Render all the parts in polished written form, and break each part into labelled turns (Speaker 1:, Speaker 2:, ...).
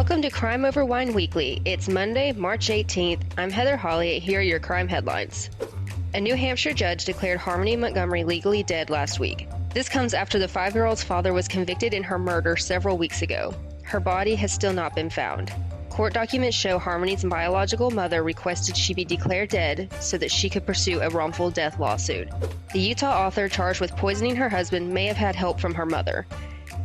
Speaker 1: Welcome to Crime Over Wine Weekly. It's Monday, March 18th. I'm Heather Holley. Here are your crime headlines. A New Hampshire judge declared Harmony Montgomery legally dead last week. This comes after the 5-year-old's father was convicted in her murder several weeks ago. Her body has still not been found. Court documents show Harmony's biological mother requested she be declared dead so that she could pursue a wrongful death lawsuit. The Utah author charged with poisoning her husband may have had help from her mother.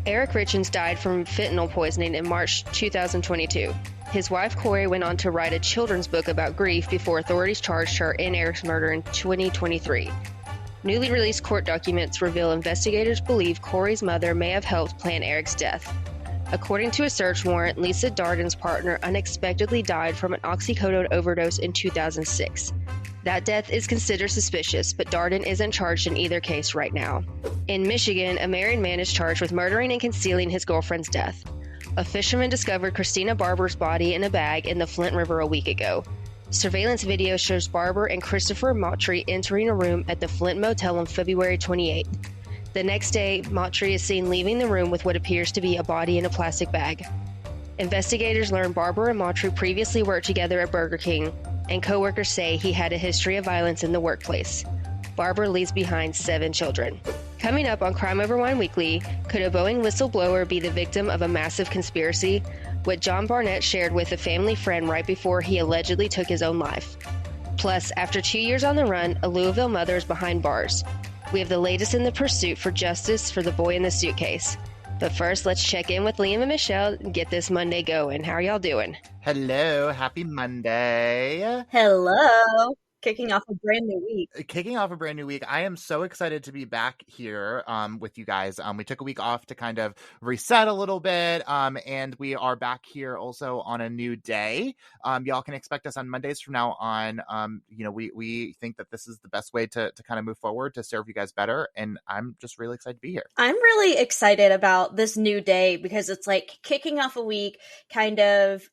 Speaker 1: Eric Richens died from fentanyl poisoning in March 2022. His wife, Corey, went on to write a children's book about grief before authorities charged her in Eric's murder in 2023. Newly released court documents reveal investigators believe Corey's mother may have helped plan Eric's death. According to a search warrant, Lisa Darden's partner unexpectedly died from an oxycodone overdose in 2006. That death is considered suspicious, but Darden isn't charged in either case right now. In Michigan, a married man is charged with murdering and concealing his girlfriend's death. A fisherman discovered Christina Barber's body in a bag in the Flint River a week ago. Surveillance video shows Barber and Christopher Mottry entering a room at the Flint Motel on February 28th. The next day, Mottry is seen leaving the room with what appears to be a body in a plastic bag. Investigators learned Barber and Mottry previously worked together at Burger King, and coworkers say he had a history of violence in the workplace. Barber leaves behind 7 children. Coming up on Crime Over Wine Weekly, could a Boeing whistleblower be the victim of a massive conspiracy? What John Barnett shared with a family friend right before he allegedly took his own life. Plus, after 2 years on the run, a Louisville mother is behind bars. We have the latest in the pursuit for justice for the boy in the suitcase. But first, let's check in with Liam and Michelle and get this Monday going. How are y'all doing?
Speaker 2: Hello, happy Monday.
Speaker 3: Hello. Kicking off a brand new week.
Speaker 2: I am so excited to be back here with you guys. We took a week off to kind of reset a little bit, and we are back here also on a new day. Y'all can expect us on Mondays from now on. We think that this is the best way to kind of move forward to serve you guys better, and I'm just really excited to be here.
Speaker 3: I'm really excited about this new day because it's like kicking off a week, kind of,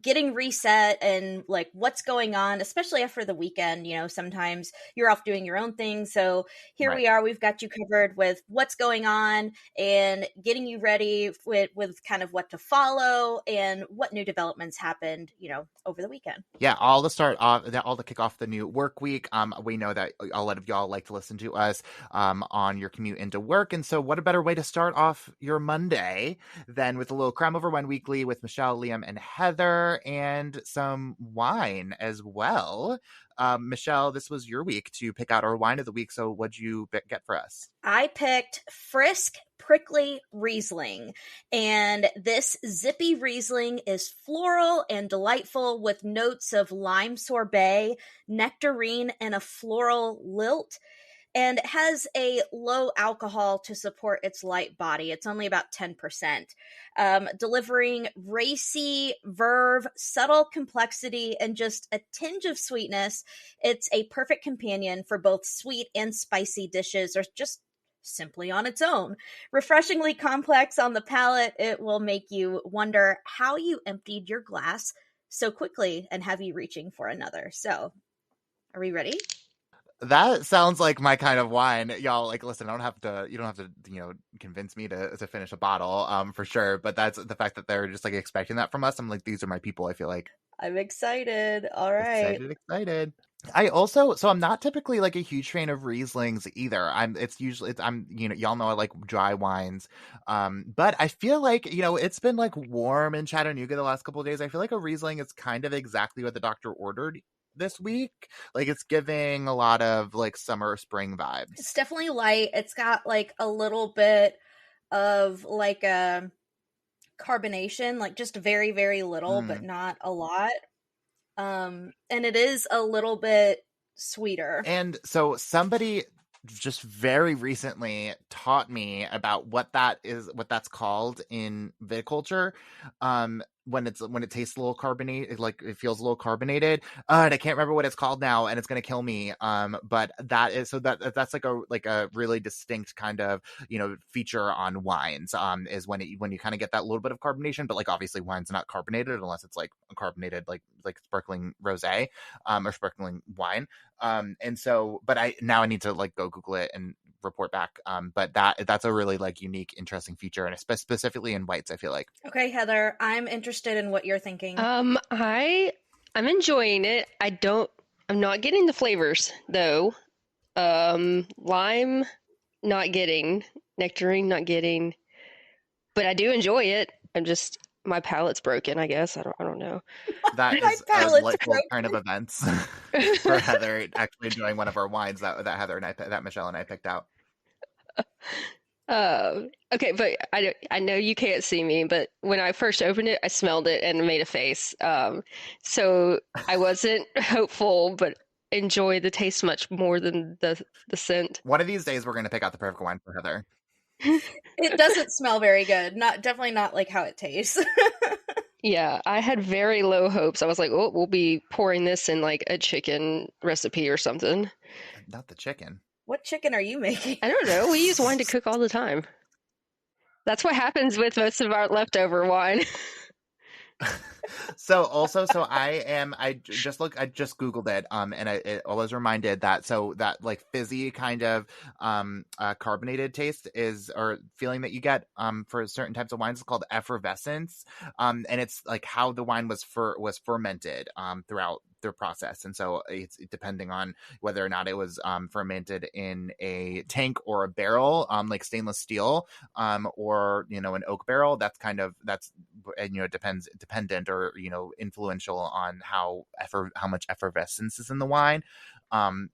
Speaker 3: getting reset and like what's going on, especially after the weekend. Sometimes you're off doing your own thing. So here
Speaker 2: Right.
Speaker 3: we are. We've got you covered with what's going on and getting you ready with kind of what to follow and what new developments happened, over the weekend.
Speaker 2: Yeah, all to kick off the new work week. We know that a lot of y'all like to listen to us on your commute into work. And so what a better way to start off your Monday than with a little Crime Over Wine Weekly with Michelle, Liam, and Heather, and some wine as well. Michelle, this was your week to pick out our wine of the week. So what'd you get for us?
Speaker 3: I picked Frisk Prickly Riesling, and this zippy Riesling is floral and delightful with notes of lime sorbet, nectarine, and a floral lilt. And it has a low alcohol to support its light body. It's only about 10%, delivering racy verve, subtle complexity, and just a tinge of sweetness. It's a perfect companion for both sweet and spicy dishes, or just simply on its own. Refreshingly complex on the palate, it will make you wonder how you emptied your glass so quickly and have you reaching for another. So, are we ready?
Speaker 2: That sounds like my kind of wine. Y'all, listen, you don't have to, convince me to finish a bottle, for sure. But that's the fact that they're just expecting that from us. I'm like, these are my people, I feel like.
Speaker 3: I'm excited. All right.
Speaker 2: Excited. I'm not typically a huge fan of Rieslings either. Y'all know I like dry wines. But I feel like, it's been warm in Chattanooga the last couple of days. I feel like a Riesling is kind of exactly what the doctor ordered this week. It's giving a lot of summer spring vibes.
Speaker 3: It's definitely light. It's got a little bit of a carbonation, just very, very little, but not a lot. And it is a little bit sweeter.
Speaker 2: And so somebody just very recently taught me about what that's called in viticulture. When it tastes a little carbonated, it feels a little carbonated. And I can't remember what it's called now, and it's gonna kill me. But that's a really distinct kind of feature on wines. Is when you kind of get that little bit of carbonation, but obviously wine's not carbonated unless it's carbonated like sparkling rosé, or sparkling wine. And so, but I need to go Google it and report back. But that's a really like unique, interesting feature, and specifically in whites, I feel like.
Speaker 3: Okay, Heather, I'm interested in what you're thinking.
Speaker 1: I'm enjoying it. I'm not getting the flavors though. Lime, not getting. Nectarine, not getting. But I do enjoy it. My palate's broken, I guess. I don't know.
Speaker 2: That
Speaker 3: My
Speaker 2: is a
Speaker 3: palate's
Speaker 2: delightful
Speaker 3: broken.
Speaker 2: turn of events for Heather actually enjoying one of our wines that Michelle and I picked out.
Speaker 1: Okay, but I know you can't see me, but when I first opened it, I smelled it and made a face. So I wasn't hopeful, but enjoy the taste much more than the scent.
Speaker 2: One of these days, we're going to pick out the perfect wine for Heather.
Speaker 3: It doesn't smell very good. Definitely not like how it tastes.
Speaker 1: Yeah, I had very low hopes. I was like, oh, we'll be pouring this in like a chicken recipe or something.
Speaker 2: Not the chicken.
Speaker 3: What chicken are you making?
Speaker 1: I don't know. We use wine to cook all the time. That's what happens with most of our leftover wine.
Speaker 2: So I just Googled it, and I was reminded that that like fizzy kind of carbonated taste is, or feeling that you get for certain types of wines is called effervescence, and it's like how the wine was fermented throughout their process, and so it's depending on whether or not it was fermented in a tank or a barrel, like stainless steel, or an oak barrel. Dependent or influential on how much effervescence is in the wine.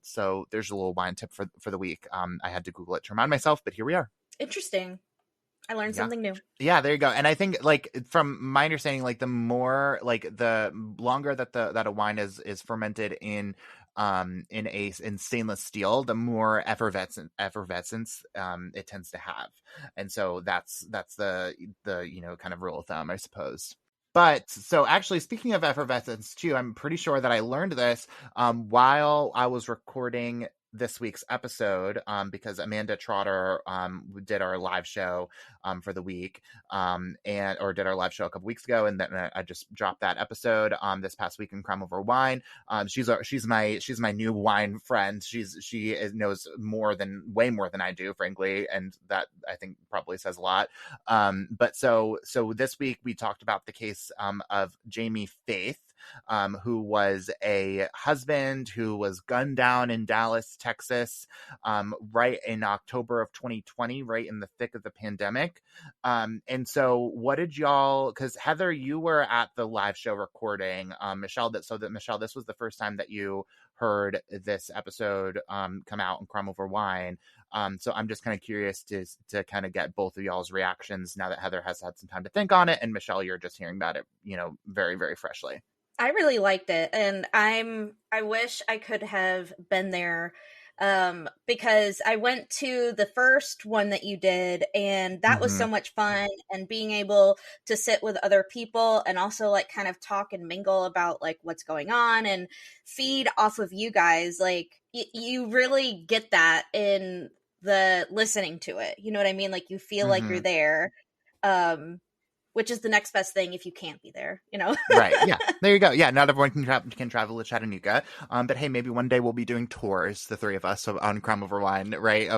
Speaker 2: So there's a little wine tip for the week. I had to Google it to remind myself, but here we are.
Speaker 3: Interesting. I learned something new.
Speaker 2: Yeah, there you go. And I think, like, from my understanding, like, the longer that a wine is fermented in stainless steel, the more effervescence it tends to have. And so that's the kind of rule of thumb, I suppose. But so actually, speaking of effervescence too, I'm pretty sure that I learned this while I was recording this week's episode, because Amanda Trotter did our live show for the week, or did our live show a couple weeks ago, and then I just dropped that episode this past week in Crime Over Wine. She's my new wine friend. She knows way more than I do, frankly, and that I think probably says a lot. But so this week we talked about the case of Jamie Faith, who was a husband who was gunned down in Dallas, Texas, right in October of 2020, right in the thick of the pandemic. And so what did y'all, because Heather, you were at the live show recording, Michelle, Michelle, this was the first time that you heard this episode come out in Crime Over Wine. So I'm just kind of curious to kind of get both of y'all's reactions now that Heather has had some time to think on it, and Michelle, you're just hearing about it, very, very freshly.
Speaker 3: I really liked it, and I wish I could have been there, because I went to the first one that you did, and that was so much fun, and being able to sit with other people and also like kind of talk and mingle about like what's going on and feed off of you guys. Like you really get that in the listening to it. You know what I mean? Like you feel like you're there. Which is the next best thing if you can't be there,
Speaker 2: Right. Yeah. There you go. Yeah. Not everyone can travel to Chattanooga. But hey, maybe one day we'll be doing tours, the three of us, on Crime Over Wine, right?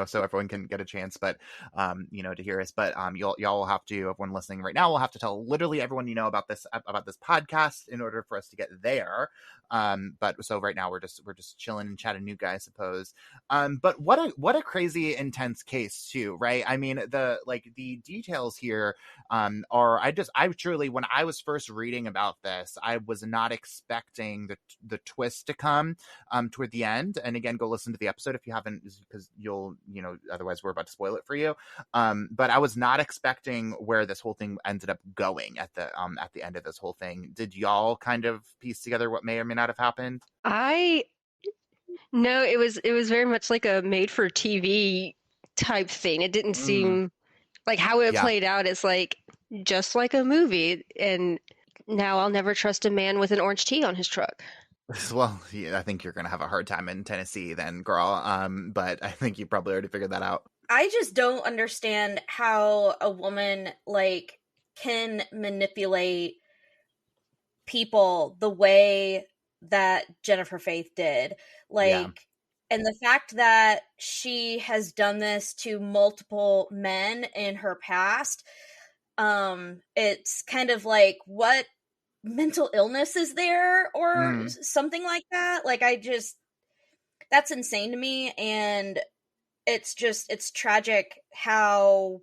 Speaker 2: So everyone can get a chance, but, to hear us. But y'all will have to, everyone listening right now, will have to tell literally everyone about this podcast in order for us to get there. But so right now we're just chilling in Chattanooga, I suppose. But what a crazy intense case too, right? I mean, the details here I truly, when I was first reading about this, I was not expecting the twist to come toward the end. And again, go listen to the episode if you haven't, because you'll, otherwise we're about to spoil it for you. But I was not expecting where this whole thing ended up going at the end of this whole thing. Did y'all kind of piece together what may or may not have happened?
Speaker 1: No, it was very much like a made for TV type thing. It didn't seem like how it played out is like just like a movie, and now I'll never trust a man with an orange tea on his truck.
Speaker 2: Well, yeah, I think you're gonna have a hard time in Tennessee then, girl. But I think you probably already figured that out.
Speaker 3: I just don't understand how a woman can manipulate people the way that Jennifer Faith did. And the fact that she has done this to multiple men in her past, it's kind of like, what mental illness is there or something like that? Like, that's insane to me. And it's tragic how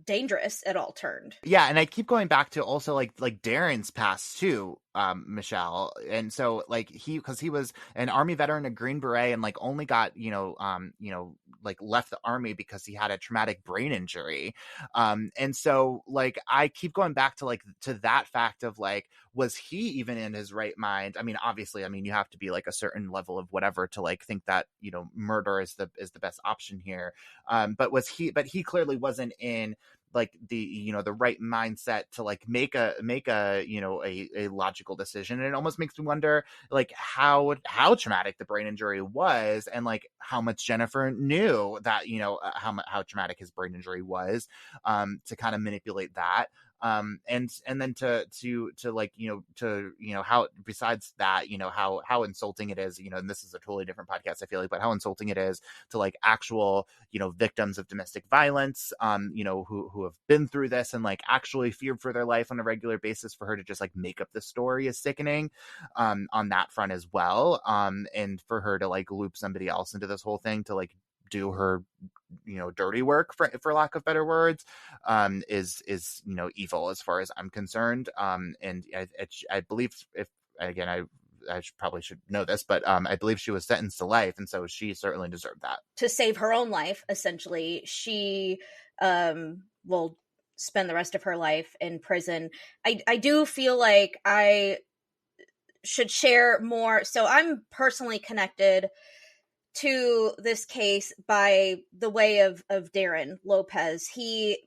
Speaker 3: dangerous it all turned.
Speaker 2: Yeah, and I keep going back to also like Darren's past too, Michelle. And so like because he was an army veteran, a Green Beret, and like only got, like left the army because he had a traumatic brain injury. And so like I keep going back to that fact of like, was he even in his right mind? I mean, obviously, I mean, you have to be like a certain level of whatever to like think that, murder is the best option here. But he clearly wasn't in like the the right mindset to like make a a logical decision. And it almost makes me wonder like how traumatic the brain injury was, and like how much Jennifer knew that how traumatic his brain injury was, to kind of manipulate that. And then to like how, besides that, how insulting it is, and this is a totally different podcast, I feel like, but how insulting it is to like actual victims of domestic violence, who have been through this and like actually feared for their life on a regular basis, for her to just like make up the story is sickening, on that front as well. And for her to like loop somebody else into this whole thing to like do her dirty work, for lack of better words, is evil as far as I'm concerned. And I believe, if again I probably should know this, but I believe she was sentenced to life, and so she certainly deserved that.
Speaker 3: To save her own life, essentially, she will spend the rest of her life in prison. I do feel like I should share more. So I'm personally connected to this case by the way of Darren Lopez. He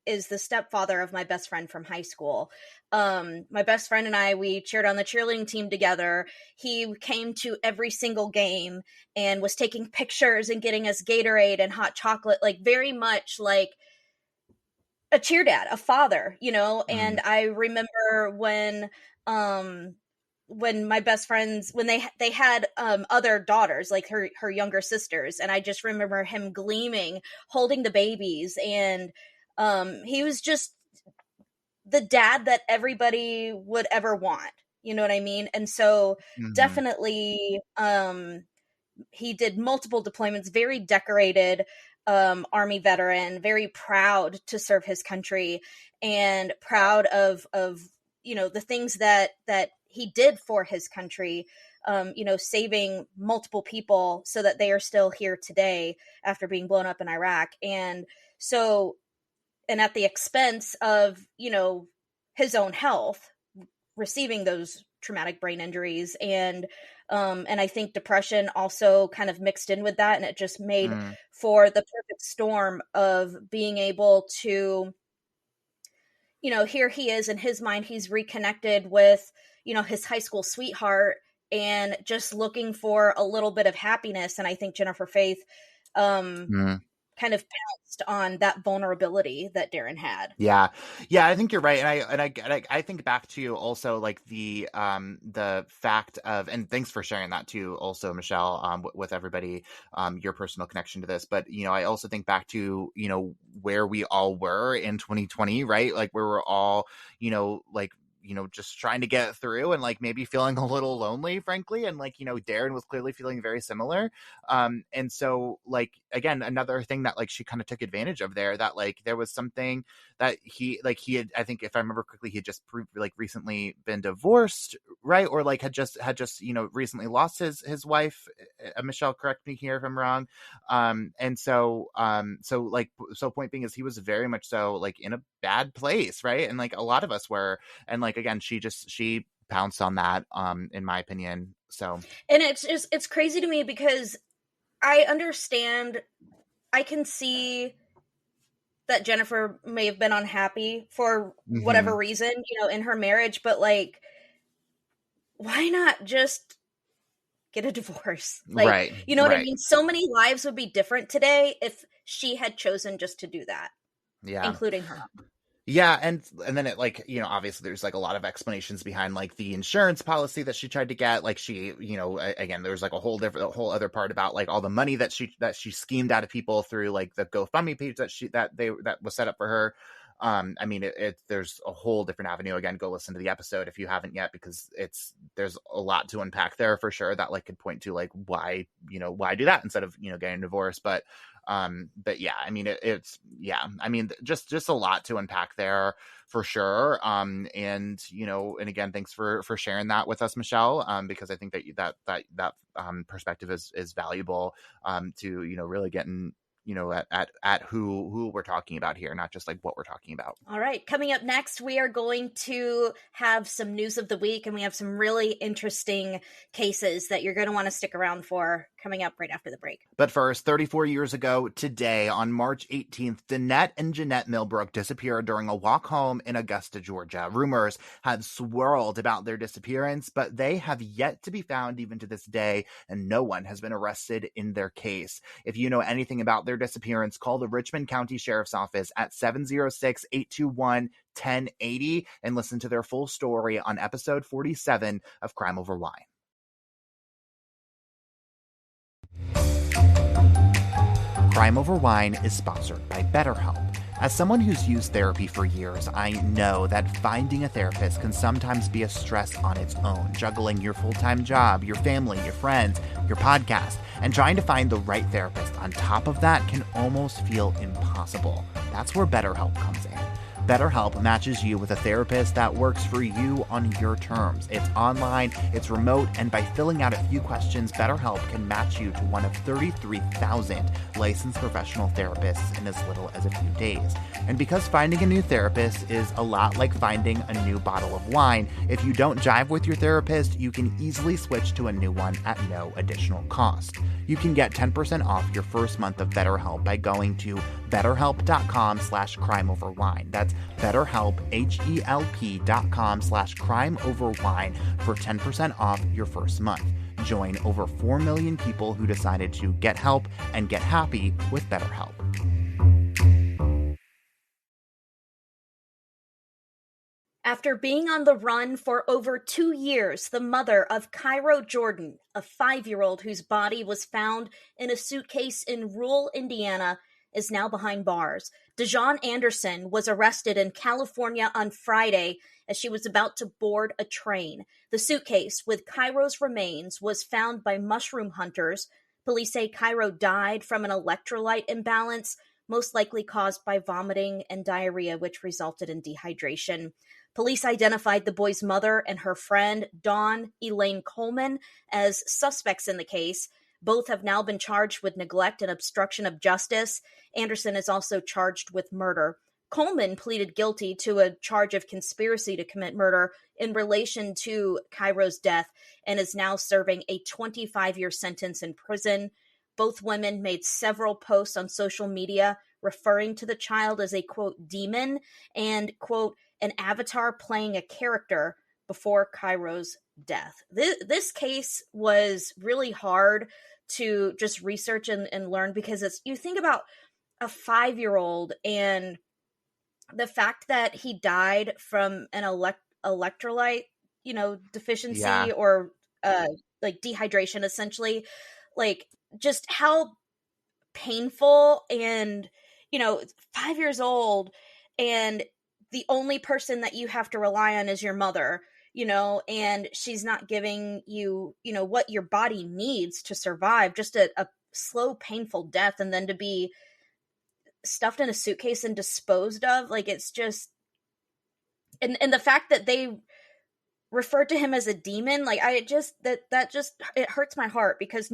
Speaker 3: is the stepfather of my best friend from high school. My best friend and I, we cheered on the cheerleading team together. He came to every single game and was taking pictures and getting us Gatorade and hot chocolate, like very much like a cheer dad, a father, And I remember when my best friends, when they had other daughters, like her younger sisters, and I just remember him gleaming, holding the babies, and he was just the dad that everybody would ever want. You know what I mean? And so definitely he did multiple deployments, very decorated Army veteran, very proud to serve his country, and proud of the things that he did for his country, saving multiple people so that they are still here today after being blown up in Iraq. And so, and at the expense of, his own health, receiving those traumatic brain injuries. And I think depression also kind of mixed in with that. And it just made for the perfect storm of being able to, here he is, in his mind, he's reconnected with, his high school sweetheart and just looking for a little bit of happiness. And I think Jennifer Faith kind of pounced on that vulnerability that Darren had.
Speaker 2: Yeah, I think you're right, and I think back to also like the fact of, and thanks for sharing that too, also Michelle, with everybody, your personal connection to this. But I also think back to where we all were in 2020, right? Like where we're all like just trying to get through, and like maybe feeling a little lonely, frankly. And like, Darren was clearly feeling very similar. And so like, again, another thing that like she kind of took advantage of there, that like there was something that he had, I think if I remember correctly, he had just recently been divorced, right? Or like had just recently lost his wife. Michelle, correct me here if I'm wrong. And so point being is, he was very much so like in a bad place, right? And like a lot of us were. And like, again, she pounced on that, in my opinion. So,
Speaker 3: and it's crazy to me because I understand, I can see that Jennifer may have been unhappy for whatever reason, in her marriage, but like, why not just get a divorce? Like,
Speaker 2: right,
Speaker 3: you know what I mean? So many lives would be different today if she had chosen just to do that.
Speaker 2: Yeah.
Speaker 3: Including her own.
Speaker 2: Yeah, and then it, like, obviously there's like a lot of explanations behind like the insurance policy that she tried to get. Like she, again, there's like a whole other part about like all the money that she schemed out of people through like the GoFundMe page that was set up for her. I mean, there's a whole different avenue. Again, go listen to the episode if you haven't yet, because there's a lot to unpack there for sure that like could point to like why do that instead of getting divorced. But yeah, I mean, I mean, just a lot to unpack there for sure. And again, thanks for sharing that with us, Michelle. Because I think that perspective is valuable. To really getting at who we're talking about here, not just like what we're talking about.
Speaker 3: All right, coming up next, we are going to have some news of the week, and we have some really interesting cases that you're going to want to stick around for coming up right after the break.
Speaker 2: But first, 34 years ago today, on March 18th, Danette and Jeanette Millbrook disappeared during a walk home in Augusta, Georgia. Rumors had swirled about their disappearance, but they have yet to be found even to this day, and no one has been arrested in their case. If you know anything about their disappearance, call the Richmond County Sheriff's Office at 706-821-1080 and listen to their full story on episode 47 of Crime Over Wine. Crime Over Wine is sponsored by BetterHelp. As someone who's used therapy for years, I know that finding a therapist can sometimes be a stress on its own, juggling your full-time job, your family, your friends, your podcast, and trying to find the right therapist on top of that can almost feel impossible. That's where BetterHelp comes in. BetterHelp matches you with a therapist that works for you on your terms. It's online, it's remote, and by filling out a few questions, BetterHelp can match you to one of 33,000 licensed professional therapists in as little as a few days. And because finding a new therapist is a lot like finding a new bottle of wine, if you don't jive with your therapist, you can easily switch to a new one at no additional cost. You can get 10% off your first month of BetterHelp by going to betterhelp.com/crimeoverwine. That's BetterHelp, HELP.com/crimeoverwine for 10% off your first month. Join over 4 million people who decided to get help and get happy with BetterHelp.
Speaker 3: After being on the run for over 2 years, the mother of Cairo Jordan, a 5-year-old whose body was found in a suitcase in rural Indiana, is now behind bars. Dejon Anderson was arrested in California on Friday as she was about to board a train. The suitcase with Cairo's remains was found by mushroom hunters. Police say Cairo died from an electrolyte imbalance, most likely caused by vomiting and diarrhea, which resulted in dehydration. Police identified the boy's mother and her friend, Dawn Elaine Coleman, as suspects in the case. Both have now been charged with neglect and obstruction of justice. Anderson is also charged with murder. Coleman pleaded guilty to a charge of conspiracy to commit murder in relation to Cairo's death and is now serving a 25-year sentence in prison. Both women made several posts on social media referring to the child as a, quote, demon and, quote, an avatar playing a character before Cairo's death. This case was really hard to just research and learn because you think about a 5-year-old and the fact that he died from an electrolyte, deficiency,
Speaker 2: Yeah.
Speaker 3: or like dehydration, essentially, like just how painful. And 5 years old, and the only person that you have to rely on is your mother, and she's not giving you, what your body needs to survive, just a slow, painful death, and then to be stuffed in a suitcase and disposed of. Like, it's just, and the fact that they referred to him as a demon, like, that just, it hurts my heart, because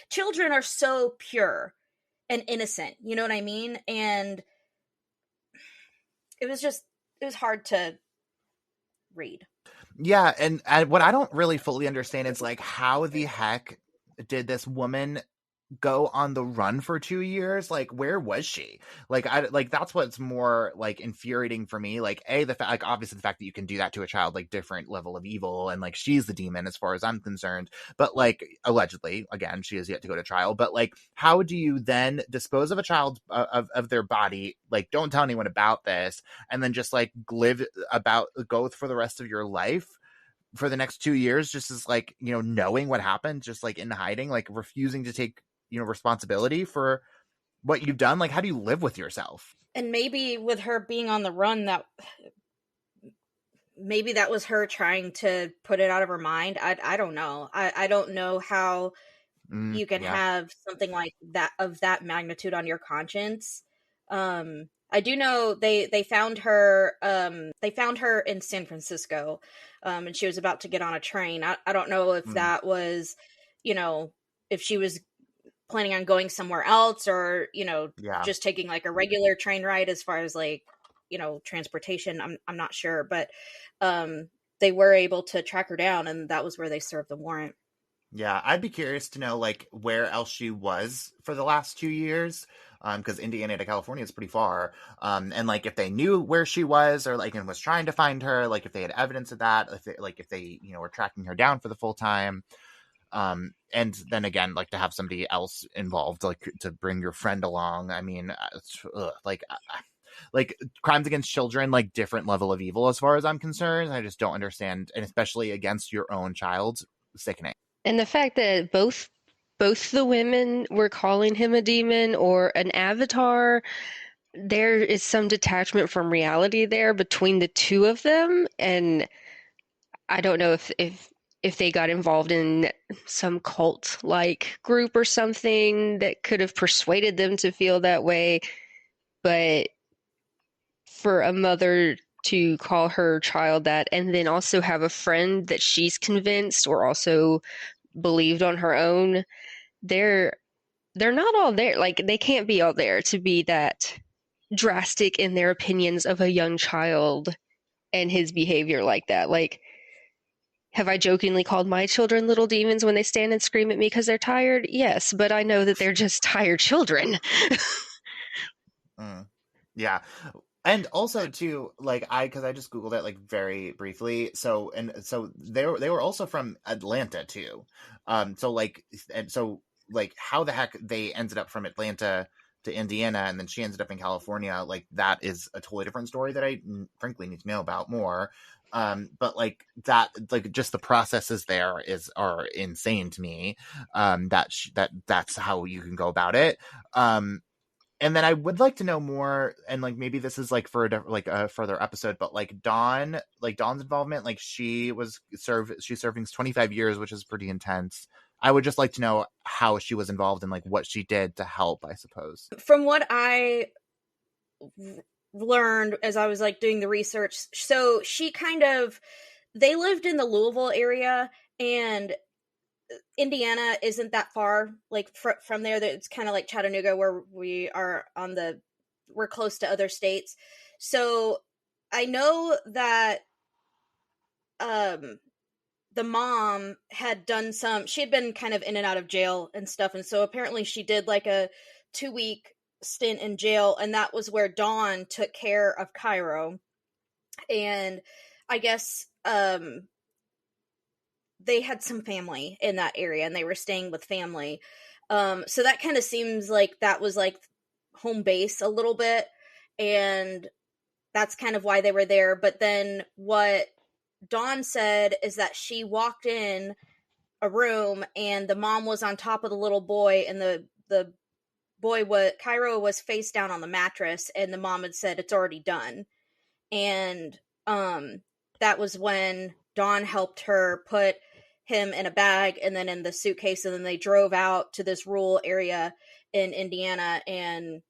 Speaker 3: children are so pure and innocent, you know what I mean? And it was hard to read.
Speaker 2: Yeah, and what I don't really fully understand is like how the heck did this woman go on the run for 2 years? Like, where was she? Like, I like that's what's more like infuriating for me. Like, a the fact, like obviously the fact that you can do that to a child, like different level of evil, and like she's the demon as far as I'm concerned. But like allegedly, again, she has yet to go to trial. But like, how do you then dispose of a child of their body? Like, don't tell anyone about this, and then just like go for the rest of your life for the next 2 years, just as like, knowing what happened, just like in hiding, like refusing to take, responsibility for what you've done. Like, how do you live with yourself?
Speaker 3: And maybe with her being on the run, that maybe that was her trying to put it out of her mind. I don't know. I don't know how you can
Speaker 2: Yeah.
Speaker 3: have something like that of that magnitude on your conscience. I do know they found her in San Francisco, and she was about to get on a train. I don't know if that was, if she was planning on going somewhere else, or
Speaker 2: Yeah.
Speaker 3: just taking like a regular train ride as far as like transportation. I'm not sure, but they were able to track her down, and that was where they served the warrant.
Speaker 2: Yeah, I'd be curious to know like where else she was for the last 2 years, because Indiana to California is pretty far, and like if they knew where she was, or like and was trying to find her, like if they had evidence of that, if they were tracking her down for the full time, and then again, like to have somebody else involved, like to bring your friend along. I mean, like crimes against children, like different level of evil as far as I'm concerned. I just don't understand, and especially against your own child, sickening.
Speaker 1: And the fact that both the women were calling him a demon or an avatar, there is some detachment from reality there between the two of them. And I don't know if they got involved in some cult like group or something that could have persuaded them to feel that way. But for a mother to call her child that and then also have a friend that she's convinced or also believed on her own, they're they're not all there. Like they can't be all there to be that drastic in their opinions of a young child and his behavior like that. Like, have I jokingly called my children little demons when they stand and scream at me because they're tired? Yes, but I know that they're just tired children.
Speaker 2: Mm. Yeah. And also too, like because I just Googled it like very briefly. So they were also from Atlanta too. So like and so like how the heck they ended up from Atlanta to Indiana, and then she ended up in California, like that is a totally different story that I frankly need to know about more. But like that, like just the processes there are insane to me. That's how you can go about it. And then I would like to know more, and like maybe this is like for a further episode, but like Dawn's involvement, like she's serving 25 years, which is pretty intense. I would just like to know how she was involved and like what she did to help, I suppose.
Speaker 3: From what I learned as I was like doing the research, so they lived in the Louisville area, and Indiana isn't that far like from there. That it's kind of like Chattanooga, where we're close to other states. So I know that um the mom she had been kind of in and out of jail and stuff, and so apparently she did like a 2-week stint in jail, and that was where Dawn took care of Cairo. And I guess they had some family in that area, and they were staying with family. So that kind of seems like that was like home base a little bit, and that's kind of why they were there. But then what Dawn said is that she walked in a room, and the mom was on top of the little boy, and the Cairo was face down on the mattress, and the mom had said it's already done. And that was when Dawn helped her put him in a bag and then in the suitcase, and then they drove out to this rural area in Indiana and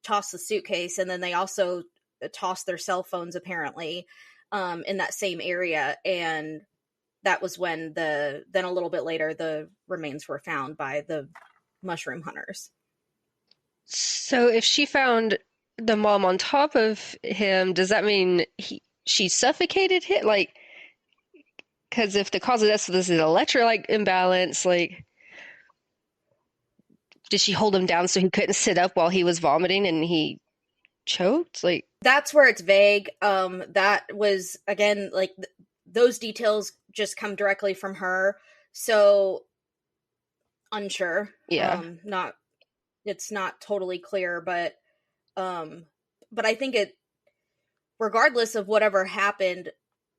Speaker 3: tossed the suitcase, and then they also tossed their cell phones apparently in that same area. And that was when then a little bit later the remains were found by the mushroom hunters.
Speaker 1: So if she found the mom on top of him, does that mean she suffocated him? Like, because if the cause of death is an electrolyte imbalance, like Did she hold him down so he couldn't sit up while he was vomiting and he choked? Like,
Speaker 3: that's where it's vague. That was again like those details just come directly from her, so unsure.
Speaker 1: yeah.
Speaker 3: Not it's not totally clear, but I think it, regardless of whatever happened,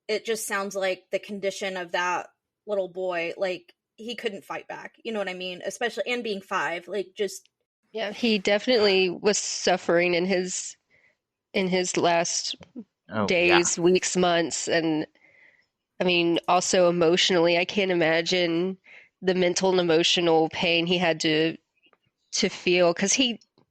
Speaker 3: it just sounds like the condition of that little boy, like he couldn't fight back. You know what I mean? Especially and being 5, like just
Speaker 1: Yeah, he definitely was suffering in his last
Speaker 2: Oh yeah.
Speaker 1: days, weeks, months, and I mean, also emotionally, I can't imagine the mental and emotional pain he had to feel because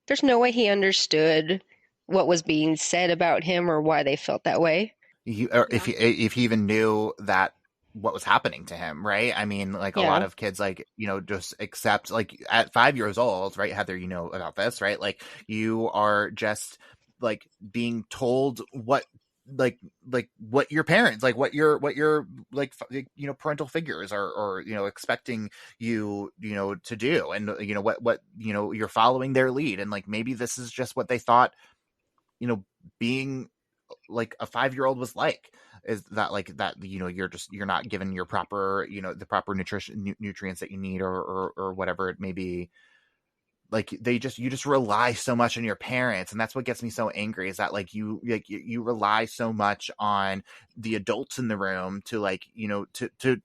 Speaker 1: there's no way he understood what was being said about him or why they felt that way.
Speaker 2: Or
Speaker 3: yeah.
Speaker 2: if he even knew that what was happening to him, right? I mean, like a lot
Speaker 1: Yeah.
Speaker 2: of kids, like, just accept, like at 5 years old, right? Heather, you know about this, right? Like you are just like being told like what your parents, like what your like parental figures are, or expecting to do, and what you're following their lead, and like maybe this is just what they thought being like a 5-year-old was like, is that like that you're not given your proper the proper nutrients that you need, or whatever it may be. Like you just rely so much on your parents, and that's what gets me so angry, is that like you rely so much on the adults in the room to like to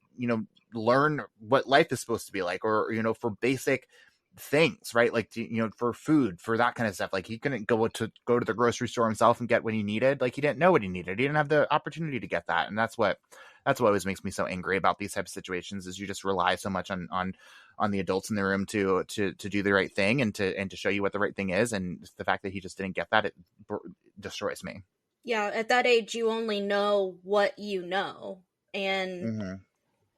Speaker 2: learn what life is supposed to be like, or for basic things, right? Like for food, for that kind of stuff. Like he couldn't go to the grocery store himself and get what he needed. Like he didn't know what he needed, he didn't have the opportunity to get that. And that's what always makes me so angry about these types of situations, is you just rely so much on the adults in the room to do the right thing, and to show you what the right thing is. And the fact that he just didn't get that, it destroys me.
Speaker 3: Yeah, at that age you only know what you know, and
Speaker 2: Mm-hmm.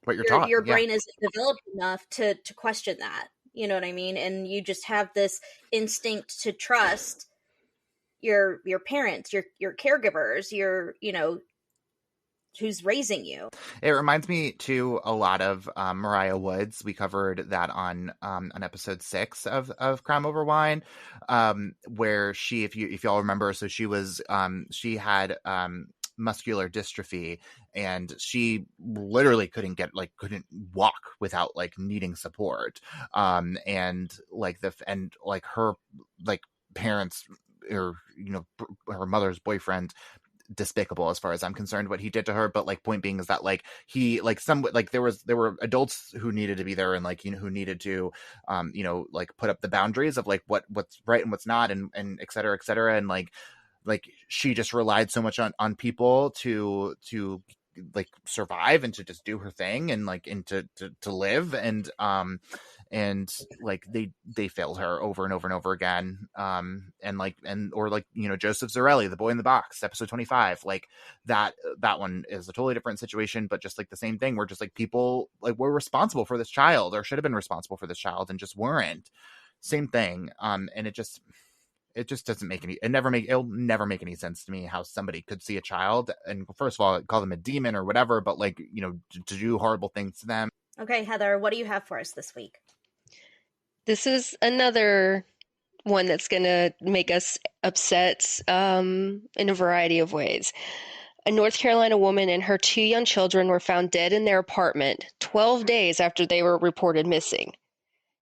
Speaker 2: What you're taught,
Speaker 3: your
Speaker 2: yeah.
Speaker 3: brain isn't developed enough to question that. You know what I mean? And you just have this instinct to trust your parents, your caregivers, who's raising you.
Speaker 2: It reminds me too a lot of Mariah Woods. We covered that on episode 6 of Crime Over Wine, where she, if y'all remember, so she had muscular dystrophy, and she literally couldn't walk without like needing support, and like her like parents, or her mother's boyfriend, despicable as far as I'm concerned, what he did to her. But like, point being is that like he like some like there were adults who needed to be there, and like who needed to like put up the boundaries of like what's right and what's not, and et cetera, et cetera. And like she just relied so much on people to like survive, and to just do her thing, and like and to live, and like they failed her over and over and over again. Or like Joseph Zarelli, the boy in the box, episode 25, like that one is a totally different situation, but just like the same thing, where just like people like were responsible for this child, or should have been responsible for this child, and just weren't. Same thing. And it just doesn't make it'll never make any sense to me how somebody could see a child and, first of all, call them a demon or whatever, but like to do horrible things to them.
Speaker 3: Okay, Heather, what do you have for us this week?
Speaker 1: This is another one that's going to make us upset in a variety of ways. A North Carolina woman and her 2 young children were found dead in their apartment 12 days after they were reported missing.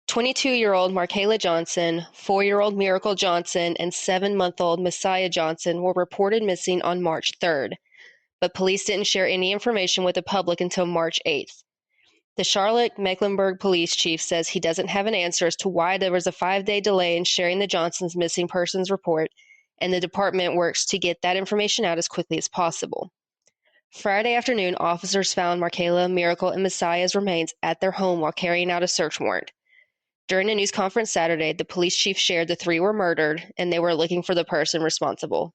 Speaker 1: 22-year-old Markayla Johnson, 4-year-old Miracle Johnson, and 7-month-old Messiah Johnson were reported missing on March 3rd, but police didn't share any information with the public until March 8th. The Charlotte-Mecklenburg police chief says he doesn't have an answer as to why there was a 5-day delay in sharing the Johnsons' missing persons report, and the department works to get that information out as quickly as possible. Friday afternoon, officers found Markayla, Miracle, and Messiah's remains at their home while carrying out a search warrant. During a news conference Saturday, the police chief shared the 3 were murdered and they were looking for the person responsible.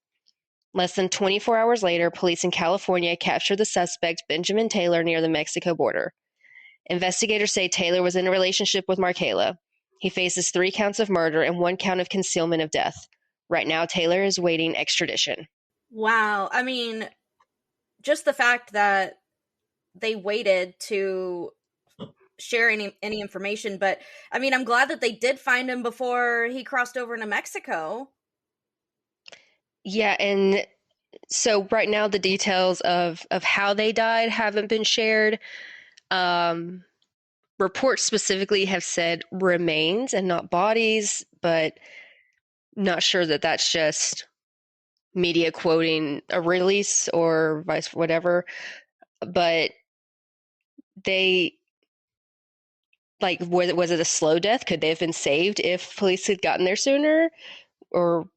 Speaker 1: Less than 24 hours later, police in California captured the suspect, Benjamin Taylor, near the Mexico border. Investigators say Taylor was in a relationship with Markayla. He faces 3 counts of murder and 1 count of concealment of death. Right now, Taylor is waiting extradition.
Speaker 3: Wow. I mean, just the fact that they waited to share any information, but I mean, I'm glad that they did find him before he crossed over into Mexico.
Speaker 1: Yeah, and so right now the details of how they died haven't been shared. Um, Reports specifically have said remains and not bodies, but not sure that that's just media quoting a release or vice whatever. But they like was it a slow death? Could they have been saved if police had gotten there sooner, or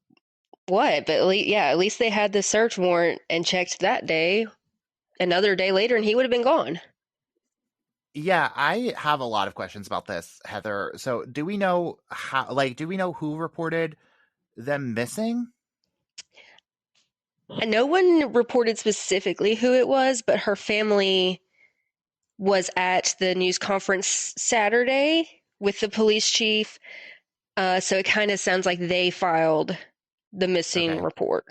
Speaker 1: what? But at least they had the search warrant and checked that day. Another day later, and he would have been gone.
Speaker 2: Yeah, I have a lot of questions about this, Heather. So, do we know do we know who reported them missing?
Speaker 1: And no one reported specifically who it was, but her family was at the news conference Saturday with the police chief. So it kind of sounds like they filed the missing
Speaker 2: Okay.
Speaker 1: report.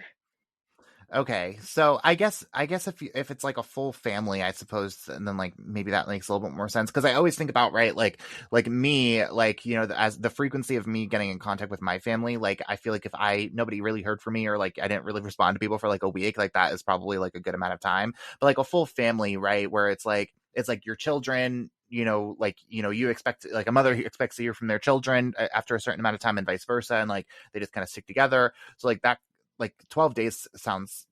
Speaker 2: Okay, so I guess if it's like a full family, I suppose, and then like maybe that makes a little bit more sense because I always think about right like me like as the frequency of me getting in contact with my family, like I feel like if nobody really heard from me or like I didn't really respond to people for like a week, like that is probably like a good amount of time. But like a full family, right, where it's like your children, you expect like a mother expects to hear from their children after a certain amount of time and vice versa, and like they just kind of stick together. So like that, like 12 days sounds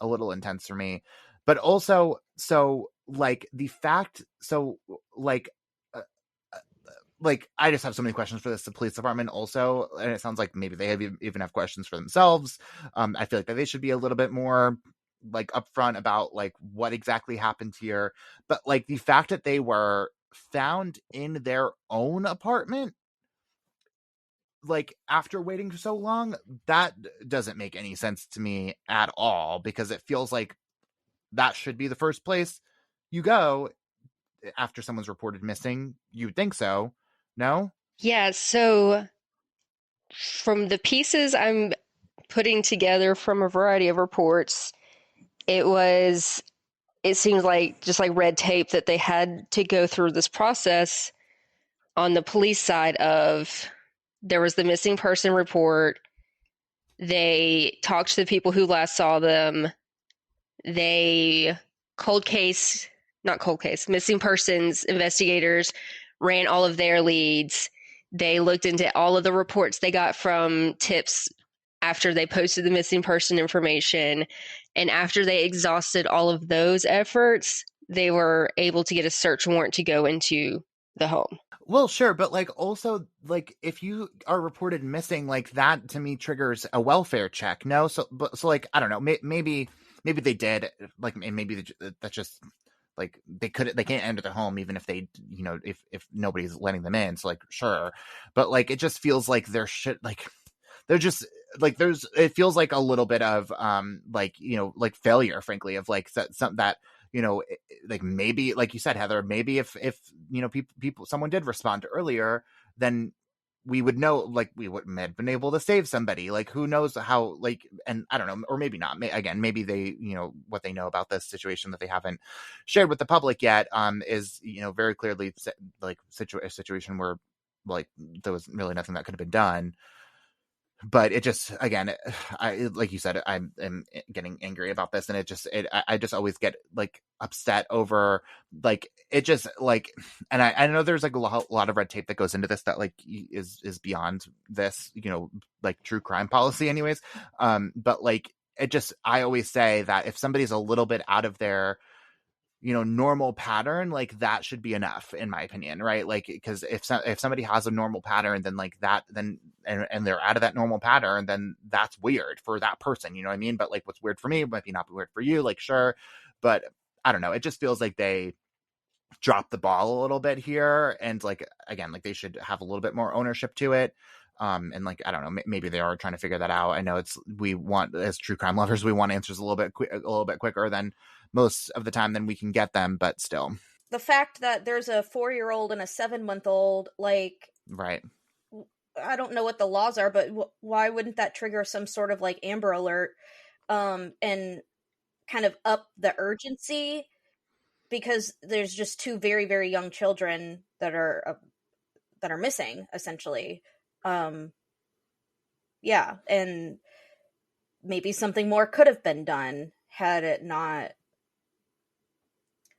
Speaker 2: a little intense for me, but also so like the fact so like uh, like I just have so many questions for this the police department also, and it sounds like maybe they even have questions for themselves. I feel like that they should be a little bit more like upfront about like what exactly happened here, but like the fact that they were found in their own apartment like after waiting so long, that doesn't make any sense to me at all because it feels like that should be the first place you go after someone's reported missing. You would think so. No?
Speaker 1: Yeah, so from the pieces I'm putting together from a variety of reports, it was it seems like just like red tape that they had to go through this process on the police side of there was the missing person report. They talked to the people who last saw them. They cold case, not cold case, missing persons investigators ran all of their leads. They looked into all of the reports they got from tips after they posted the missing person information. And after they exhausted all of those efforts, they were able to get a search warrant to go into the home.
Speaker 2: Well, sure, but like also like if you are reported missing, like that to me triggers a welfare check. No, so like I don't know, maybe they did like maybe that's just like they can't enter the home even if they if nobody's letting them in. So like sure, but like it just feels like there should like they're just like there's it feels like a little bit of like like failure frankly of like some that like maybe like you said Heather, maybe if people someone did respond earlier, then we would know like we wouldn't have been able to save somebody. Like who knows how like, and I don't know, or maybe not. Again, maybe they what they know about this situation that they haven't shared with the public yet is very clearly like a situation where like there was really nothing that could have been done. But it just again I like you said I'm getting angry about this, and I just always get like upset over like it just like, and I know there's like a lot of red tape that goes into this that like is beyond this like true crime policy anyways, but like it just I always say that if somebody's a little bit out of their normal pattern, like that should be enough in my opinion, right? Like because if somebody has a normal pattern, then like that then and they're out of that normal pattern, then that's weird for that person, you know what I mean? But like what's weird for me might be not be weird for you, like sure, but I don't know, it just feels like they dropped the ball a little bit here, and like again like they should have a little bit more ownership to it. And like I don't know, maybe they are trying to figure that out. I know we want, as true crime lovers, we want answers a little bit quicker than most of the time than we can get them, but still.
Speaker 3: The fact that there's a 4-year-old and a 7-month-old, like,
Speaker 2: Right.
Speaker 3: I don't know what the laws are, but why wouldn't that trigger some sort of like Amber Alert, and kind of up the urgency, because there's just two very very young children that are missing, essentially. Yeah, and maybe something more could have been done had it not.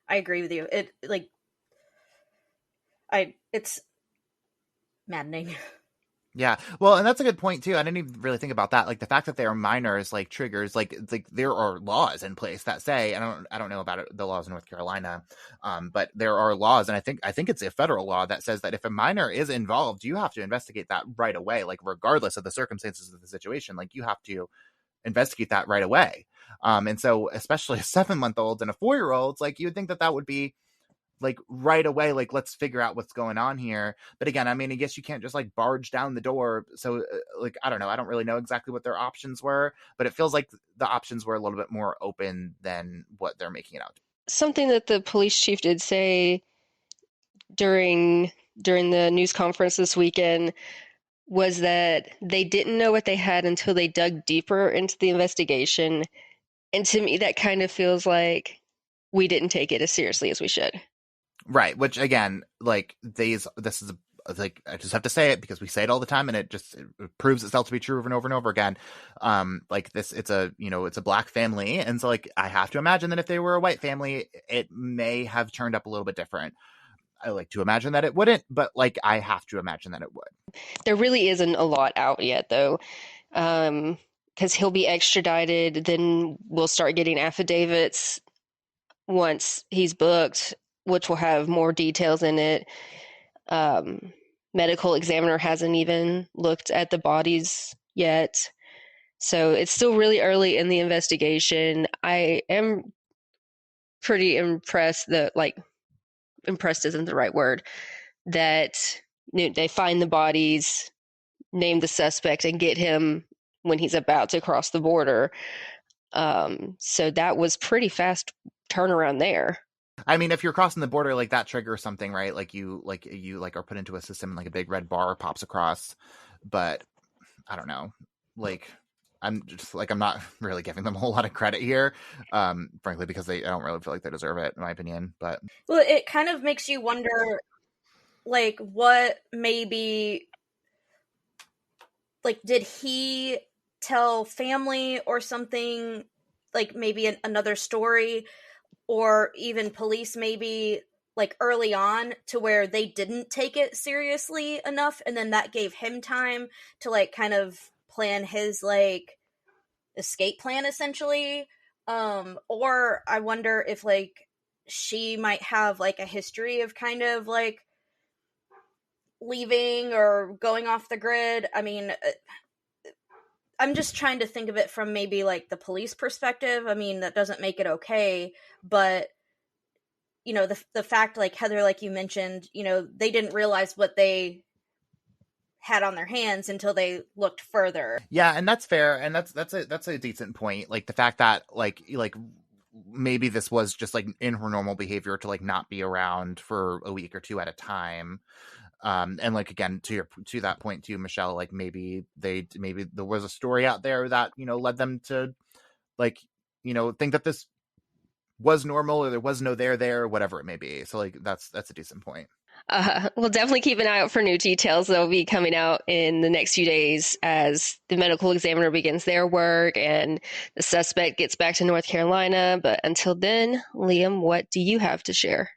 Speaker 3: I agree with you. It's maddening.
Speaker 2: Yeah. Well, and that's a good point too. I didn't even really think about that. Like the fact that they are minors, like triggers, like there are laws in place that say, I don't know about it, the laws in North Carolina, but there are laws, and I think it's a federal law that says that if a minor is involved, you have to investigate that right away, like regardless of the circumstances of the situation. Like you have to investigate that right away. And so especially a 7-month-old and a 4-year-old, like you would think that that would be like right away, like let's figure out what's going on here. But again, I mean, I guess you can't just like barge down the door. So like I don't know, I don't really know exactly what their options were, but it feels like the options were a little bit more open than what they're making it out.
Speaker 1: Something that the police chief did say during the news conference this weekend was that they didn't know what they had until they dug deeper into the investigation. And to me, that kind of feels like we didn't take it as seriously as we should.
Speaker 2: Right, which again, like this is like I just have to say it because we say it all the time, and it proves itself to be true over and over and over again. Like this, it's a black family, and so like I have to imagine that if they were a white family, it may have turned up a little bit different. I like to imagine that it wouldn't, but like I have to imagine that it would.
Speaker 1: There really isn't a lot out yet, though, because he'll be extradited. Then we'll start getting affidavits once he's booked, which will have more details in it. Medical examiner hasn't even looked at the bodies yet. So it's still really early in the investigation. I am pretty impressed that, like, impressed isn't the right word, that they find the bodies, name the suspect, and get him when he's about to cross the border. So that was pretty fast turnaround there.
Speaker 2: I mean, if you're crossing the border, like that triggers something, right? Like you are put into a system, and like a big red bar pops across. But I don't know, like I'm not really giving them a whole lot of credit here, frankly, because I don't really feel like they deserve it, in my opinion. But
Speaker 3: well, it kind of makes you wonder, like, what maybe, like, did he tell family or something, like maybe another story, or even police maybe, like early on, to where they didn't take it seriously enough, and then that gave him time to like kind of plan his like escape plan, essentially. Or I wonder if like she might have like a history of kind of like leaving or going off the grid. I mean, I'm just trying to think of it from maybe like the police perspective. I mean, that doesn't make it okay, but you know, the fact, like Heather, like you mentioned, you know, they didn't realize what they had on their hands until they looked further.
Speaker 2: Yeah, and that's fair, and that's a decent point. Like the fact that like maybe this was just like in her normal behavior to like not be around for a week or two at a time. And like again, to that point too, Michelle, like maybe there was a story out there that led them to like think that this was normal, or there was no there, whatever it may be. So like that's a decent point.
Speaker 1: We'll definitely keep an eye out for new details that will be coming out in the next few days as the medical examiner begins their work and the suspect gets back to North Carolina. But until then, Liam, what do you have to share?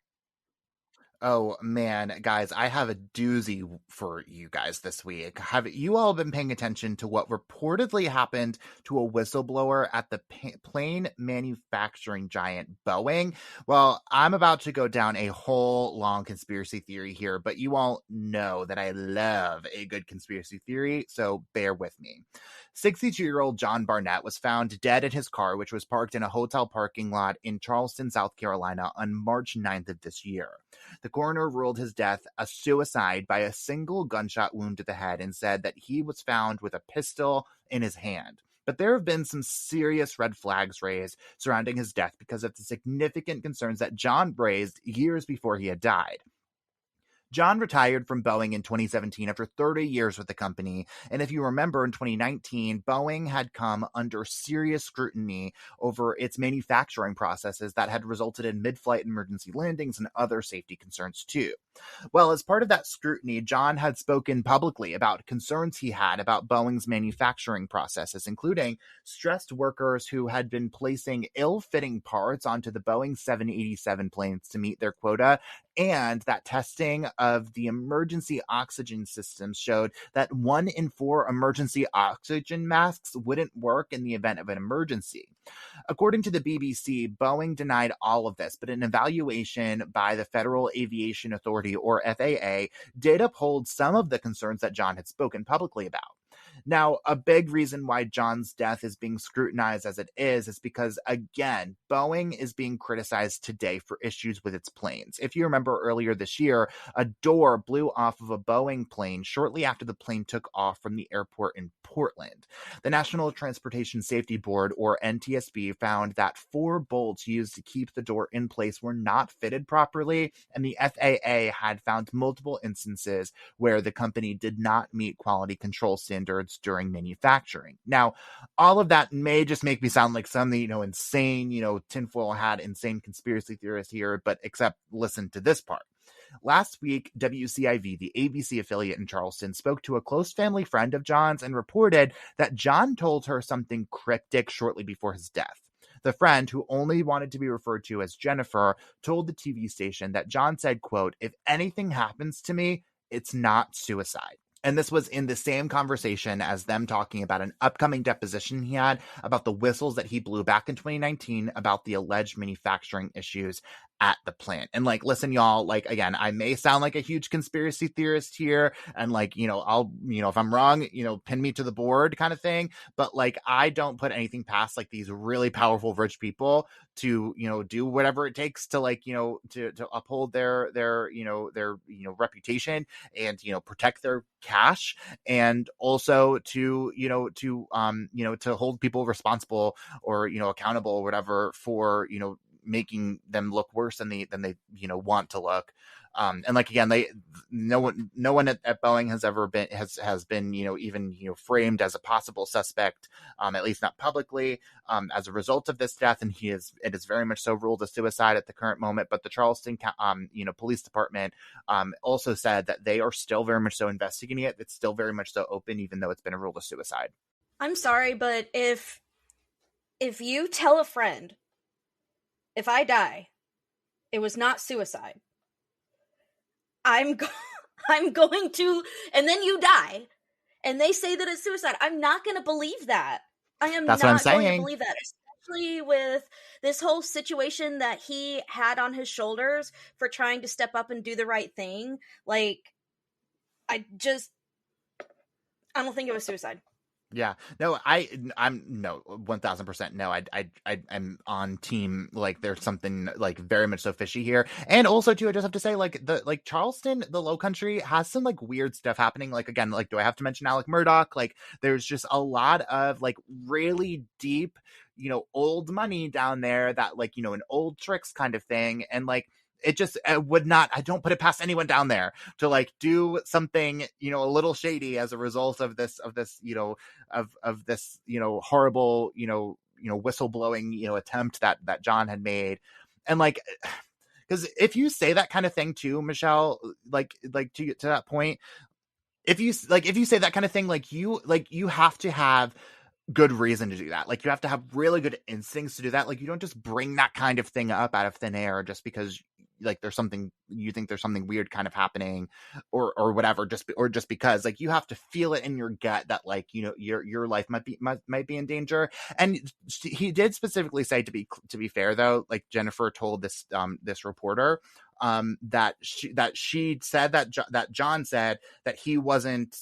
Speaker 2: Oh man, guys, I have a doozy for you guys this week. Have you all been paying attention to what reportedly happened to a whistleblower at the plane manufacturing giant Boeing? Well, I'm about to go down a whole long conspiracy theory here, but you all know that I love a good conspiracy theory, so bear with me. 62-year-old John Barnett was found dead in his car, which was parked in a hotel parking lot in Charleston, South Carolina on March 9th of this year. The coroner ruled his death a suicide by a single gunshot wound to the head and said that he was found with a pistol in his hand. But there have been some serious red flags raised surrounding his death because of the significant concerns that John raised years before he had died. John retired from Boeing in 2017 after 30 years with the company. And if you remember, in 2019, Boeing had come under serious scrutiny over its manufacturing processes that had resulted in mid-flight emergency landings and other safety concerns too. Well, as part of that scrutiny, John had spoken publicly about concerns he had about Boeing's manufacturing processes, including stressed workers who had been placing ill-fitting parts onto the Boeing 787 planes to meet their quota, and that testing of the emergency oxygen systems showed that 1 in 4 emergency oxygen masks wouldn't work in the event of an emergency. According to the BBC, Boeing denied all of this, but an evaluation by the Federal Aviation Authority, or FAA, did uphold some of the concerns that John had spoken publicly about. Now, a big reason why John's death is being scrutinized as it is because, again, Boeing is being criticized today for issues with its planes. If you remember earlier this year, a door blew off of a Boeing plane shortly after the plane took off from the airport in Portland. The National Transportation Safety Board, or NTSB, found that 4 bolts used to keep the door in place were not fitted properly, and the FAA had found multiple instances where the company did not meet quality control standards during manufacturing. Now, all of that may just make me sound like some, insane, tinfoil hat, insane conspiracy theorist here, but except listen to this part. Last week, WCIV, the ABC affiliate in Charleston, spoke to a close family friend of John's and reported that John told her something cryptic shortly before his death. The friend, who only wanted to be referred to as Jennifer, told the TV station that John said, quote, "If anything happens to me, it's not suicide." And this was in the same conversation as them talking about an upcoming deposition he had about the whistles that he blew back in 2019 about the alleged manufacturing issues at the plant. And listen, y'all, again, I may sound like a huge conspiracy theorist here, and I'll, if I'm wrong, pin me to the board kind of thing. But I don't put anything past these really powerful rich people to, do whatever it takes to to uphold their reputation and, protect their cash, and also to, to hold people responsible or, accountable or whatever for, making them look worse than they want to look. And again, no one at Boeing has ever been has been even framed as a possible suspect, at least not publicly, as a result of this death. And it is very much so ruled a suicide at the current moment. But the Charleston police department also said that they are still very much so investigating it. It's still very much so open, even though it's been ruled a suicide.
Speaker 3: I'm sorry, but if you tell a friend, if I die, it was not suicide, I'm going to, and then you die, and they say that it's suicide, I'm not going to believe that. I am not going to believe that, especially with this whole situation that he had on his shoulders for trying to step up and do the right thing. I don't think it was suicide.
Speaker 2: Yeah, no, I'm no 1000% no. I'm on team. There's something very much so fishy here, and also too, I just have to say Charleston, the Low Country, has some weird stuff happening. Again, do I have to mention Alec Murdoch? There's just a lot of really deep, old money down there that an old tricks kind of thing, and it just would not, I don't put it past anyone down there to do something, a little shady as a result of this, of this horrible, whistleblowing, attempt that John had made. And because if you say that kind of thing too, Michelle, to that point, if you say that kind of thing, you have to have good reason to do that. You have to have really good instincts to do that. You don't just bring that kind of thing up out of thin air just because there's something, you think there's something weird kind of happening or whatever, just because you have to feel it in your gut that your life might be in danger. And he did specifically say, to be fair though, Jennifer told this reporter that she said that John said that he wasn't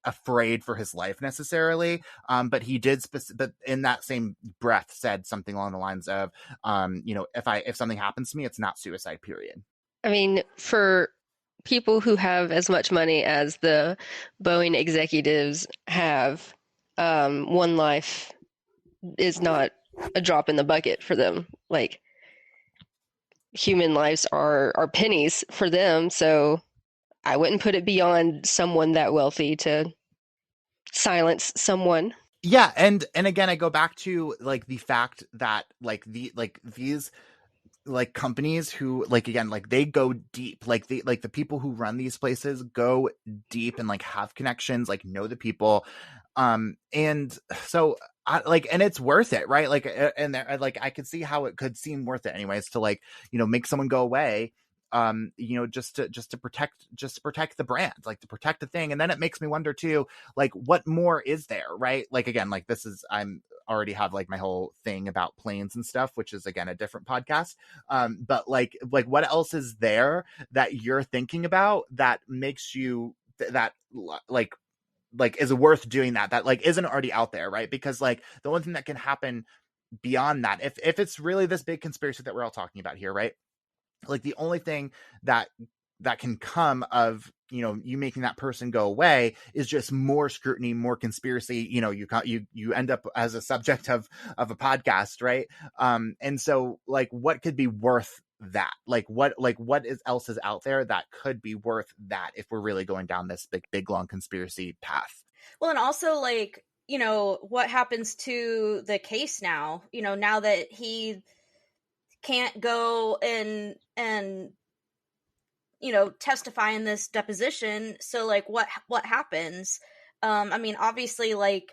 Speaker 2: afraid for his life necessarily, but he did but in that same breath said something along the lines of if something happens to me, it's not suicide, period.
Speaker 1: I mean, for people who have as much money as the Boeing executives have, one life is not a drop in the bucket for them. Human lives are pennies for them, so I wouldn't put it beyond someone that wealthy to silence someone.
Speaker 2: Yeah, and again, I go back to like the fact that these like companies who like again like they go deep, like the people who run these places go deep and like have connections, like know the people, and so and it's worth it, right? Like and there, like I could see how it could seem worth it anyways to like make someone go away, just to protect the brand, like to protect the thing. And then it makes me wonder too, like what more is there, right? Like again, like this is I'm already have like my whole thing about planes and stuff, which is again a different podcast. But like what else is there that you're thinking about that makes you that like is worth doing that like isn't already out there, right? Because like the one thing that can happen beyond that, if it's really this big conspiracy that we're all talking about here, right? Like the only thing that can come of you making that person go away is just more scrutiny, more conspiracy. You end up as a subject of a podcast, right? And so like what could be worth that? Like what else is out there that could be worth that if we're really going down this big long conspiracy path?
Speaker 3: Well, and also like what happens to the case now, now that he can't go and testify in this deposition. So like what happens? I mean, obviously, like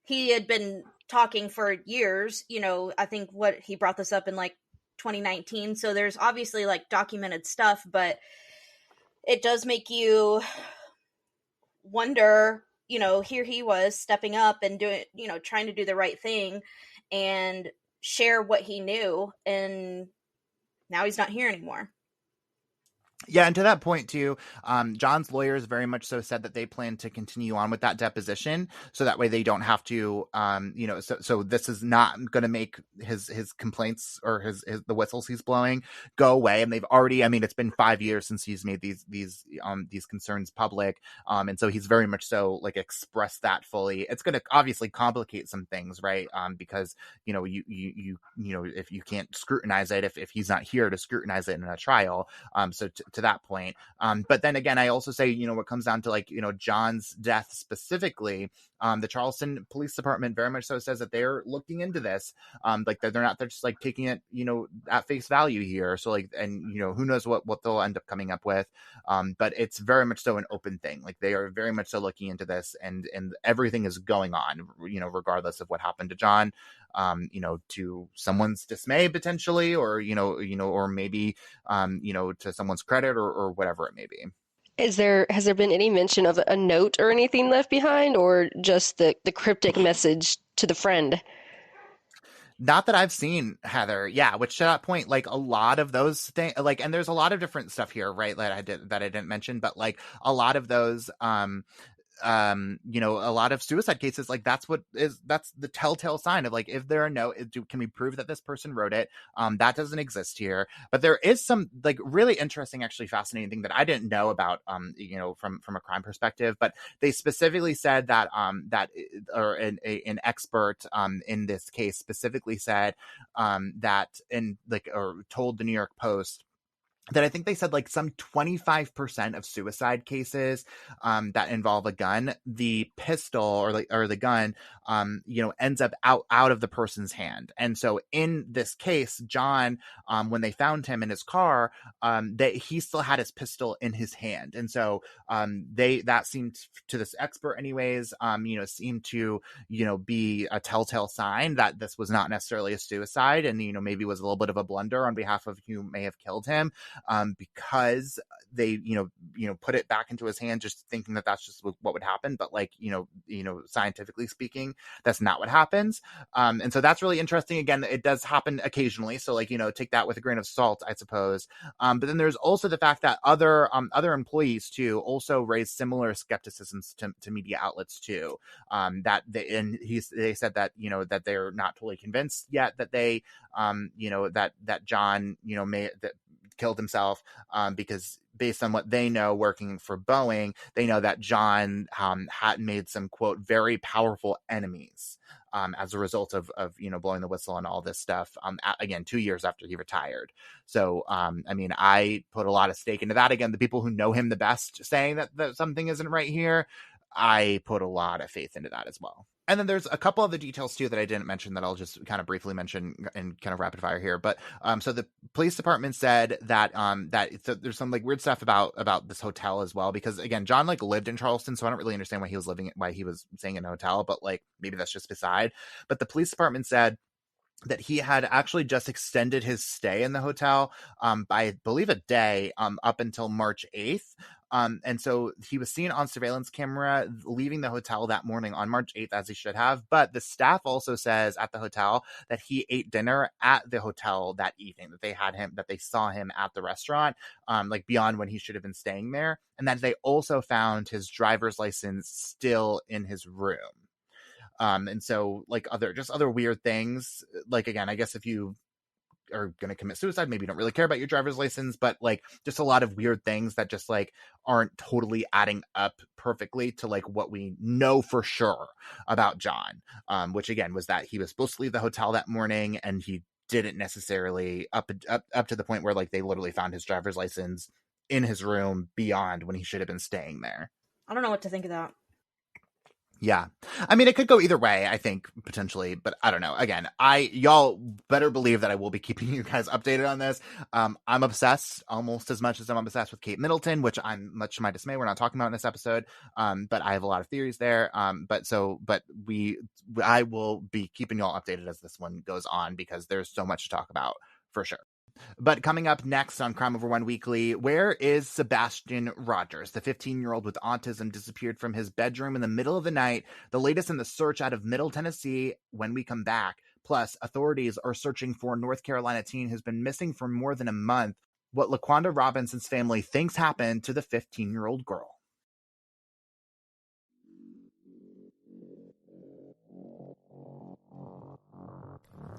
Speaker 3: he had been talking for years, I think what he brought this up in like 2019, so there's obviously like documented stuff, but it does make you wonder, here he was stepping up and doing, trying to do the right thing and share what he knew, and now he's not here anymore.
Speaker 2: Yeah, and to that point too, John's lawyers very much so said that they plan to continue on with that deposition, so that way they don't have to, so this is not going to make his complaints or his the whistles he's blowing go away. And they've already, I mean, it's been 5 years since he's made these concerns public, and so he's very much so like expressed that fully. It's going to obviously complicate some things, right? Because you if you can't scrutinize it, if he's not here to scrutinize it in a trial, so to that point. But then again, I also say, what comes down to like, John's death specifically, the Charleston Police Department very much so says that they're looking into this. Like they're not, they're just like taking it, at face value here. So like, and who knows what they'll end up coming up with. But it's very much so an open thing. Like they are very much so looking into this, and everything is going on, regardless of what happened to John, to someone's dismay potentially, or, or maybe, to someone's credit, or whatever it may be.
Speaker 1: Has there been any mention of a note or anything left behind, or just the cryptic message to the friend?
Speaker 2: Not that I've seen, Heather. Yeah, which to that point, like a lot of those things, like, and there's a lot of different stuff here, right? That I didn't mention, but like a lot of those, a lot of suicide cases, like that's the telltale sign of like, if there are no, can we prove that this person wrote it? That doesn't exist here. But there is some like really interesting, actually fascinating thing that I didn't know about, from a crime perspective. But they specifically said that an expert in this case specifically said that in like, or told the New York Post that I think they said like some 25% of suicide cases that involve a gun, the pistol or the gun, ends up out of the person's hand. And so in this case, John, when they found him in his car, that he still had his pistol in his hand. And so that seemed to this expert anyways, seemed to, be a telltale sign that this was not necessarily a suicide, and, maybe was a little bit of a blunder on behalf of who may have killed him. Because they, put it back into his hand, just thinking that that's just what would happen. But like, scientifically speaking, that's not what happens. And so that's really interesting. Again, it does happen occasionally. So like, take that with a grain of salt, I suppose. But then there's also the fact that other employees too also raised similar skepticisms to media outlets too. They said that, that they're not totally convinced yet that they, that John, that killed himself, because based on what they know working for Boeing, they know that John had made some, quote, very powerful enemies as a result of blowing the whistle and all this stuff. Again, 2 years after he retired. So I mean, I put a lot of stake into that. Again, the people who know him the best saying that something isn't right here, I put a lot of faith into that as well. And then there's a couple other details too that I didn't mention that I'll just kind of briefly mention and kind of rapid fire here. But so the police department said that there's some like weird stuff about this hotel as well, because again, John like lived in Charleston, so I don't really understand why he was staying in a hotel, but like maybe that's just beside. But the police department said that he had actually just extended his stay in the hotel by, I believe, a day up until March 8th. And so he was seen on surveillance camera leaving the hotel that morning on March 8th, as he should have. But the staff also says at the hotel that he ate dinner at the hotel that evening, that they saw him at the restaurant, like beyond when he should have been staying there. And that they also found his driver's license still in his room. And so like other weird things, like, again, I guess if you are going to commit suicide, maybe you don't really care about your driver's license, but like just a lot of weird things that just like aren't totally adding up perfectly to like what we know for sure about John, which again was that he was supposed to leave the hotel that morning and he didn't necessarily up to the point where like they literally found his driver's license in his room beyond when he should have been staying there.
Speaker 3: I don't know what to think of that.
Speaker 2: Yeah. I mean, it could go either way, I think, potentially, but I don't know. Again, y'all better believe that I will be keeping you guys updated on this. I'm obsessed almost as much as I'm obsessed with Kate Middleton, which I'm, much to my dismay, we're not talking about in this episode. But I have a lot of theories there. I will be keeping y'all updated as this one goes on, because there's so much to talk about for sure. But coming up next on Crime Over Wine Weekly, where is Sebastian Rogers? The 15-year-old with autism disappeared from his bedroom in the middle of the night. The latest in the search out of Middle Tennessee when we come back. Plus, authorities are searching for a North Carolina teen who's been missing for more than a month. What LaQuanda Robinson's family thinks happened to the 15-year-old girl.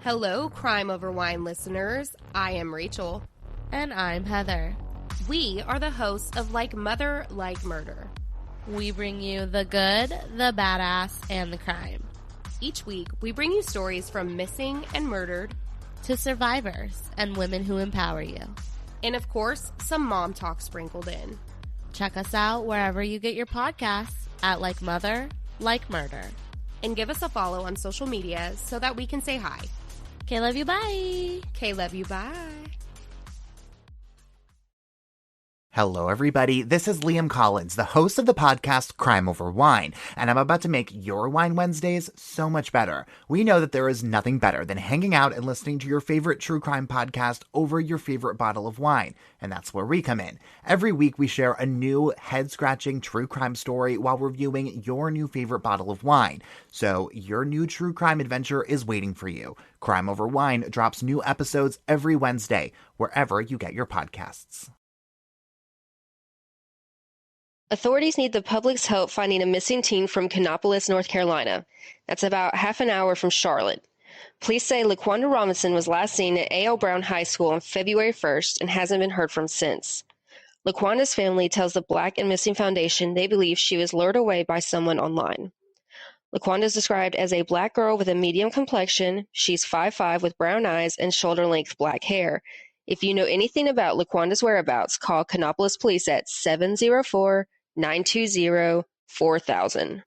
Speaker 1: Hello, Crime Over Wine listeners. I am Rachel.
Speaker 4: And I'm Heather.
Speaker 1: We are the hosts of Like Mother, Like Murder.
Speaker 4: We bring you the good, the badass, and the crime.
Speaker 1: Each week, we bring you stories from missing and murdered
Speaker 4: to survivors and women who empower you.
Speaker 1: And of course, some mom talk sprinkled in.
Speaker 4: Check us out wherever you get your podcasts at Like Mother, Like Murder.
Speaker 1: And give us a follow on social media so that we can say hi.
Speaker 4: Okay, love you, bye.
Speaker 1: Okay, love you, bye.
Speaker 2: Hello, everybody. This is Liam Collins, the host of the podcast Crime Over Wine, and I'm about to make your Wine Wednesdays so much better. We know that there is nothing better than hanging out and listening to your favorite true crime podcast over your favorite bottle of wine, and that's where we come in. Every week, we share a new head-scratching true crime story while reviewing your new favorite bottle of wine. So your new true crime adventure is waiting for you. Crime Over Wine drops new episodes every Wednesday, wherever you get your podcasts.
Speaker 1: Authorities need the public's help finding a missing teen from Kannapolis, North Carolina. That's about half an hour from Charlotte. Police say LaQuanda Robinson was last seen at A.L. Brown High School on February 1st and hasn't been heard from since. LaQuanda's family tells the Black and Missing Foundation they believe she was lured away by someone online. LaQuanda is described as a black girl with a medium complexion. She's 5'5" with brown eyes and shoulder-length black hair. If you know anything about LaQuanda's whereabouts, call Kannapolis Police at 704-920-4000.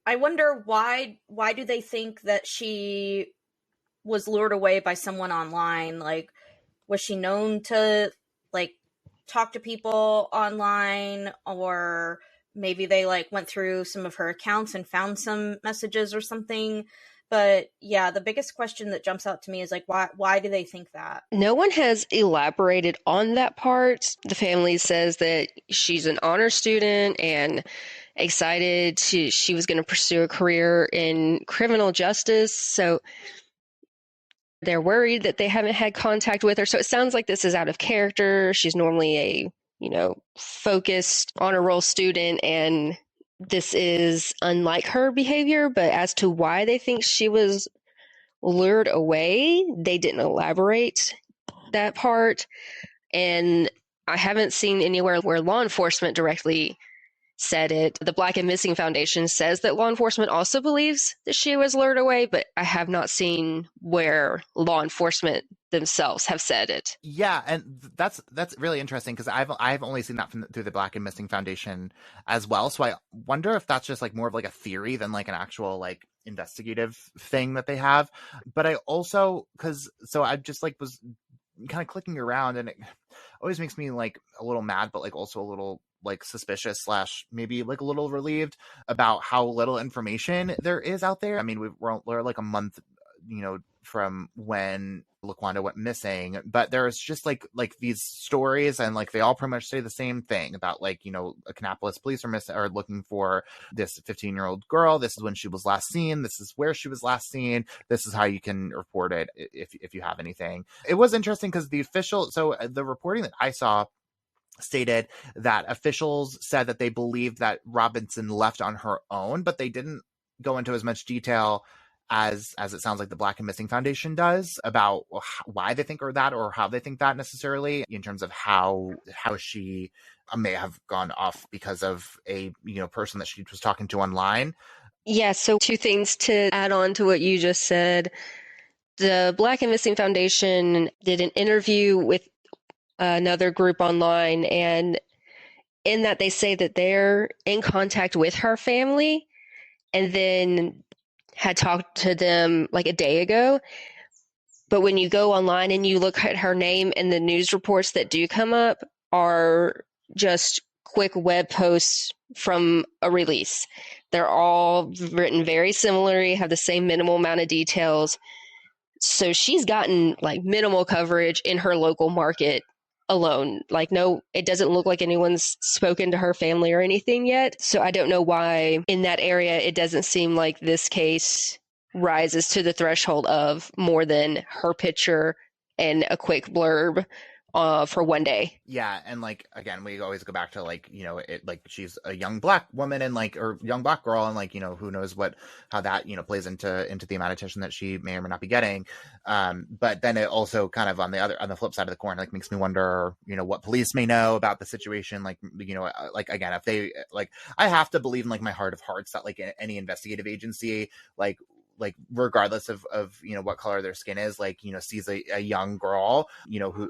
Speaker 3: I wonder why do they think that she was lured away by someone online? Like, was she known to like talk to people online, or maybe they like went through some of her accounts and found some messages or something? But yeah, the biggest question that jumps out to me is like, why do they think that?
Speaker 1: No one has elaborated on that part. The family says that she's an honor student and she was going to pursue a career in criminal justice. So they're worried that they haven't had contact with her. So it sounds like this is out of character. She's normally a, focused honor roll student, and this is unlike her behavior. But as to why they think she was lured away, they didn't elaborate that part. And I haven't seen anywhere where law enforcement directly said it. The Black and Missing Foundation says that law enforcement also believes that she was lured away, but I have not seen where law enforcement themselves have said it.
Speaker 2: Yeah, and that's really interesting because I've only seen that through the Black and Missing Foundation as well. So I wonder if that's just like more of like a theory than like an actual like investigative thing that they have. But I also I just like was kind of clicking around, and it always makes me like a little mad, but like also a little like suspicious / maybe like a little relieved about how little information there is out there. I mean, we're like a month, from when Laquanda went missing, but there's just like these stories, and like they all pretty much say the same thing about like, Kannapolis police are looking for this 15-year-old girl. This is when she was last seen. This is where she was last seen. This is how you can report it if you have anything. It was interesting because the reporting that I saw stated that officials said that they believed that Robinson left on her own, but they didn't go into as much detail as it sounds like the Black and Missing Foundation does about why they think or how they think that necessarily, in terms of how she may have gone off because of a person that she was talking to online.
Speaker 1: Yeah, so 2 things to add on to what you just said. The Black and Missing Foundation did an interview with another group online, and in that they say that they're in contact with her family and then had talked to them like a day ago. But when you go online and you look at her name, and the news reports that do come up are just quick web posts from a release. They're all written very similarly, have the same minimal amount of details. So she's gotten like minimal coverage in her local market alone. Like, no, it doesn't look like anyone's spoken to her family or anything yet. So I don't know why in that area it doesn't seem like this case rises to the threshold of more than her picture and a quick blurb for one day.
Speaker 2: Yeah, and like again, we always go back to like, it like she's a young Black woman and like, or young Black girl, and like, who knows how that plays into the amount of attention that she may or may not be getting. But then it also kind of on the flip side of the coin, like makes me wonder, what police may know about the situation. Like, like again, if they like, I have to believe in like my heart of hearts that like any investigative agency, like regardless of what color their skin is, like, sees a young girl,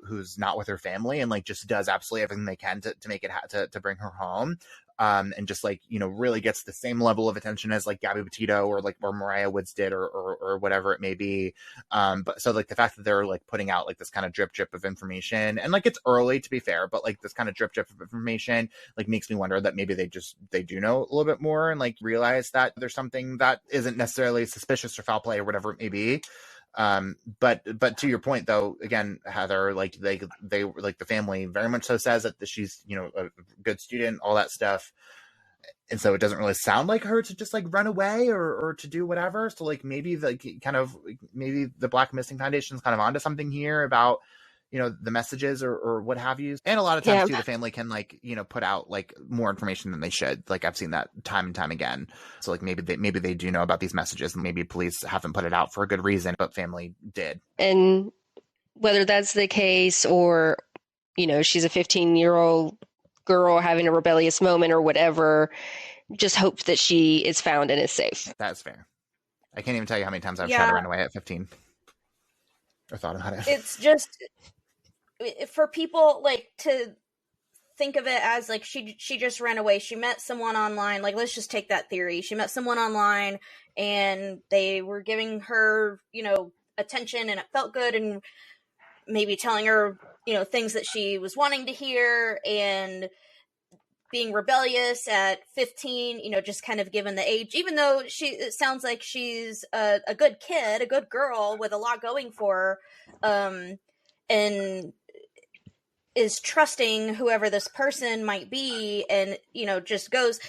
Speaker 2: who's not with her family, and like just does absolutely everything they can to make it to bring her home. And just like, really gets the same level of attention as like Gabby Petito or Mariah Woods did or whatever it may be. But so like the fact that they're like putting out like this kind of drip of information, and like it's early to be fair, but like this kind of drip of information like makes me wonder that maybe they do know a little bit more and like realize that there's something that isn't necessarily suspicious or foul play or whatever it may be. But to your point though, again, Heather, like they like the family very much so says that she's a good student, all that stuff, and so it doesn't really sound like her to just like run away or to do whatever. So like maybe maybe the Black Missing Foundation is kind of onto something here about the messages or what have you. And a lot of times too, the family can like put out like more information than they should. Like I've seen that time and time again. So like maybe they do know about these messages, and maybe police haven't put it out for a good reason, but family did.
Speaker 1: And whether that's the case or she's a 15-year-old girl having a rebellious moment or whatever, just hope that she is found and is safe.
Speaker 2: That's fair. I can't even tell you how many times I've tried to run away at 15 or thought about it.
Speaker 3: It's just for people like to think of it as like she just ran away. She met someone online. Like, let's just take that theory. She met someone online and they were giving her, attention, and it felt good, and maybe telling her, things that she was wanting to hear, and being rebellious at 15, just kind of given the age, even though it sounds like she's a good kid, a good girl with a lot going for her, and is trusting whoever this person might be, and, just goes.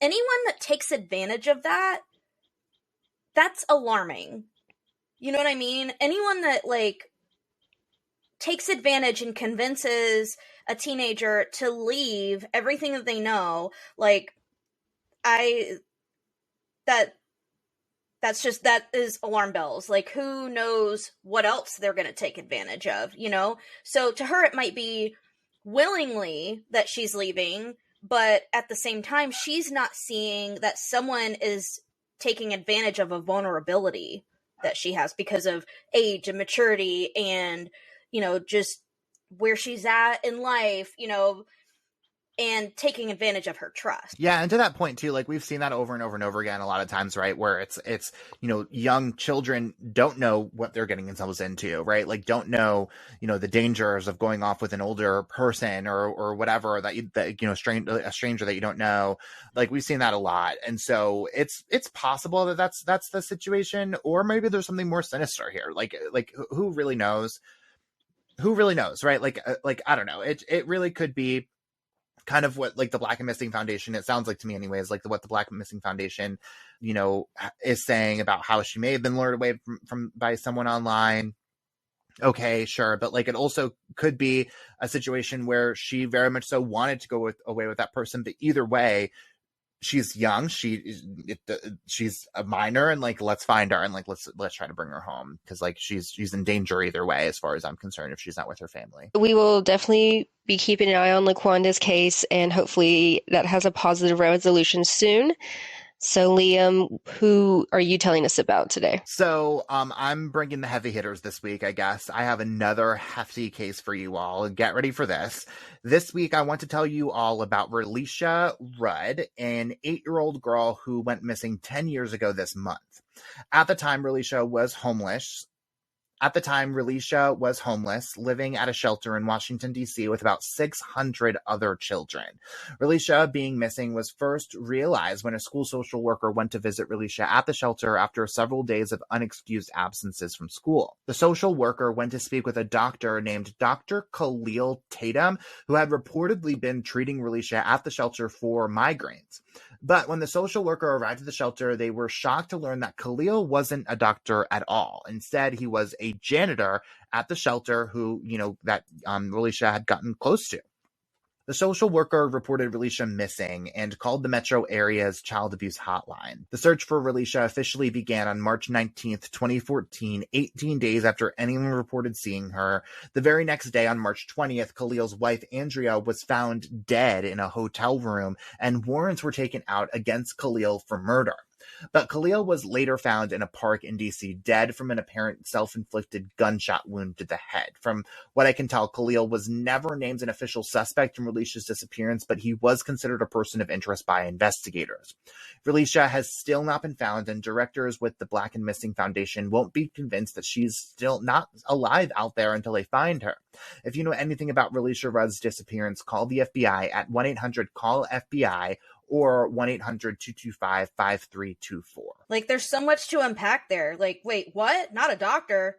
Speaker 3: Anyone that takes advantage of that, that's alarming. You know what I mean? Anyone that, like, takes advantage and convinces a teenager to leave everything that they know, like, that is alarm bells. Like, who knows what else they're going to take advantage of, So to her, it might be willingly that she's leaving, but at the same time, she's not seeing that someone is taking advantage of a vulnerability that she has because of age and maturity and, just where she's at in life, and taking advantage of her trust.
Speaker 2: Yeah, and to that point too, like we've seen that over and over and over again a lot of times, right? Where it's young children don't know what they're getting themselves into, right? Like don't know, the dangers of going off with an older person or whatever that a stranger that you don't know. Like we've seen that a lot. And so it's possible that that's the situation, or maybe there's something more sinister here. Like who really knows? Who really knows, right? Like I don't know. It really could be kind of what like the Black and Missing Foundation, it sounds like to me anyways, like what the Black and Missing Foundation, is saying about how she may have been lured away from by someone online. Okay, sure. But like it also could be a situation where she very much so wanted to go away with that person. But either way, she's young, she's a minor, and like let's find her and like let's try to bring her home, because like she's in danger either way as far as I'm concerned if she's not with her family.
Speaker 1: We will definitely be keeping an eye on Laquanda's case, and hopefully that has a positive resolution soon. So Liam, who are you telling us about today?
Speaker 2: So I'm bringing the heavy hitters this week, I guess. I have another hefty case for you all, and get ready for this. This week, I want to tell you all about Relisha Rudd, an 8-year-old girl who went missing 10 years ago this month. At the time, Relisha was homeless, living at a shelter in Washington, D.C. with about 600 other children. Relisha being missing was first realized when a school social worker went to visit Relisha at the shelter after several days of unexcused absences from school. The social worker went to speak with a doctor named Dr. Khalil Tatum, who had reportedly been treating Relisha at the shelter for migraines. But when the social worker arrived at the shelter, they were shocked to learn that Khalil wasn't a doctor at all. Instead, he was a janitor at the shelter who, that Relisha had gotten close to. The social worker reported Relisha missing and called the metro area's child abuse hotline. The search for Relisha officially began on March 19th, 2014, 18 days after anyone reported seeing her. The very next day, on March 20th, Khalil's wife, Andrea, was found dead in a hotel room, and warrants were taken out against Khalil for murder. But Khalil was later found in a park in D.C. dead from an apparent self-inflicted gunshot wound to the head. From what I can tell, Khalil was never named an official suspect in Relisha's disappearance, but he was considered a person of interest by investigators. Relisha has still not been found, and directors with the Black and Missing Foundation won't be convinced that she's still not alive out there until they find her. If you know anything about Relisha Rudd's disappearance, call the FBI at 1-800-CALL-FBI or 1-800-225-5324.
Speaker 3: Like, there's so much to unpack there. Like, wait, what? Not a doctor?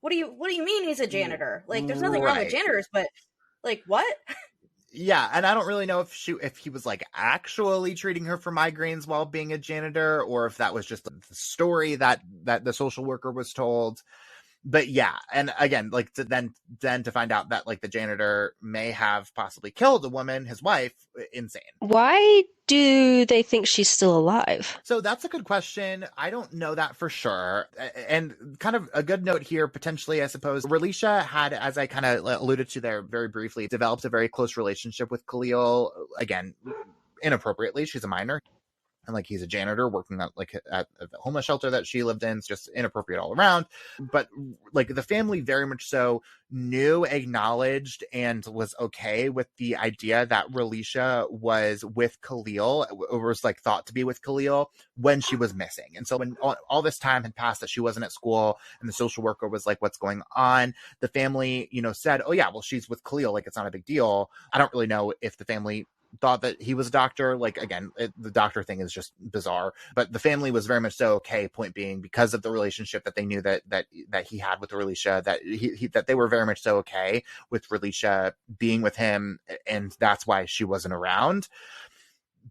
Speaker 3: What do you mean he's a janitor? Like, there's nothing wrong with janitors, but like, what?
Speaker 2: Yeah, and I don't really know if he was like actually treating her for migraines while being a janitor, or if that was just the story that the social worker was told. But yeah, and again, like then to find out that like the janitor may have possibly killed the woman, his wife, insane.
Speaker 1: Why do they think she's still alive?
Speaker 2: So that's a good question. I don't know that for sure. And kind of a good note here, potentially, I suppose, Relisha had, as I kind of alluded to there very briefly, developed a very close relationship with Khalil. Again, inappropriately, she's a minor. And like he's a janitor working at a homeless shelter that she lived in. It's just inappropriate all around. But like the family very much so knew, acknowledged, and was okay with the idea that Relisha was with Khalil, or was like thought to be with Khalil when she was missing. And so when all this time had passed that she wasn't at school, and the social worker was like, what's going on? The family, said, oh yeah, well, she's with Khalil. Like, it's not a big deal. I don't really know if the family thought that he was a doctor. Like, again, the doctor thing is just bizarre, but the family was very much so okay, point being, because of the relationship that they knew that he had with Relisha, that that they were very much so okay with Relisha being with him, and that's why she wasn't around.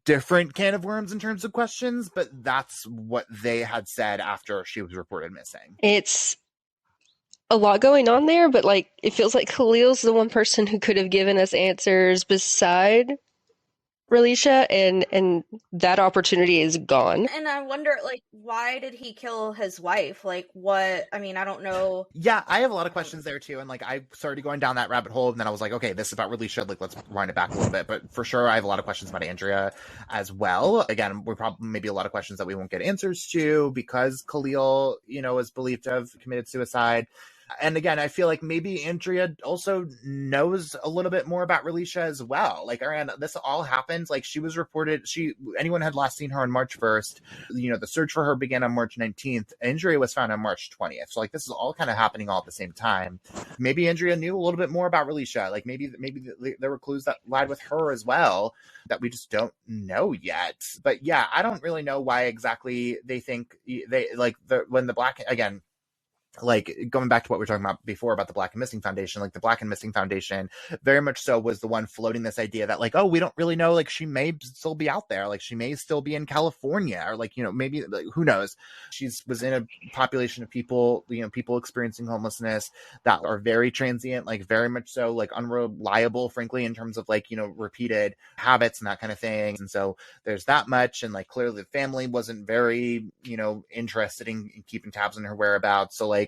Speaker 2: Different can of worms in terms of questions, but that's what they had said after she was reported missing.
Speaker 1: It's a lot going on there, but like it feels like Khalil's the one person who could have given us answers beside Relisha, and that opportunity is gone.
Speaker 3: And I wonder, like, why did he kill his wife? Like, what? I mean, I don't know.
Speaker 2: Yeah, I have a lot of questions there too, and like I started going down that rabbit hole, and then I was like, okay, this is about Relisha, like let's wind it back a little bit. But for sure, I have a lot of questions about Andrea as well. Again, we're probably maybe a lot of questions that we won't get answers to because Khalil, is believed to have committed suicide. And again, I feel like maybe Andrea also knows a little bit more about Relisha as well. Like, Ariane, this all happened. Like, she was reported, anyone had last seen her on March 1st. The search for her began on March 19th. Andrea was found on March 20th. So, like, this is all kind of happening all at the same time. Maybe Andrea knew a little bit more about Relisha. Like, maybe there were clues that lied with her as well that we just don't know yet. But yeah, I don't really know why exactly they think when the Black, again, like going back to what we were talking about before about the Black and Missing Foundation, like the Black and Missing Foundation very much so was the one floating this idea that like, oh, we don't really know, like she may still be out there, like she may still be in California, or like, maybe, like, who knows. Was in a population of people, people experiencing homelessness that are very transient, like very much so like unreliable, frankly, in terms of like, repeated habits and that kind of thing. And so there's that much. And like clearly the family wasn't very, interested in keeping tabs on her whereabouts. So like,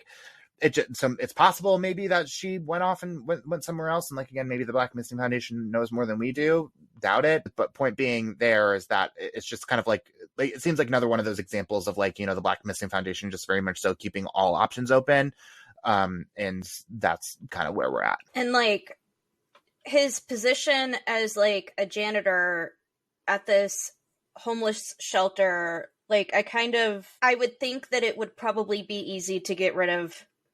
Speaker 2: it's possible maybe that she went off and went somewhere else, and like again, maybe the Black Missing Foundation knows more than we do. Doubt it. But point being there is that it's just kind of like it seems like another one of those examples of like, the Black Missing Foundation just very much so keeping all options open, and that's kind of where we're at.
Speaker 3: And like his position as like a janitor at this homeless shelter, like I would think that it would probably be easy to get rid of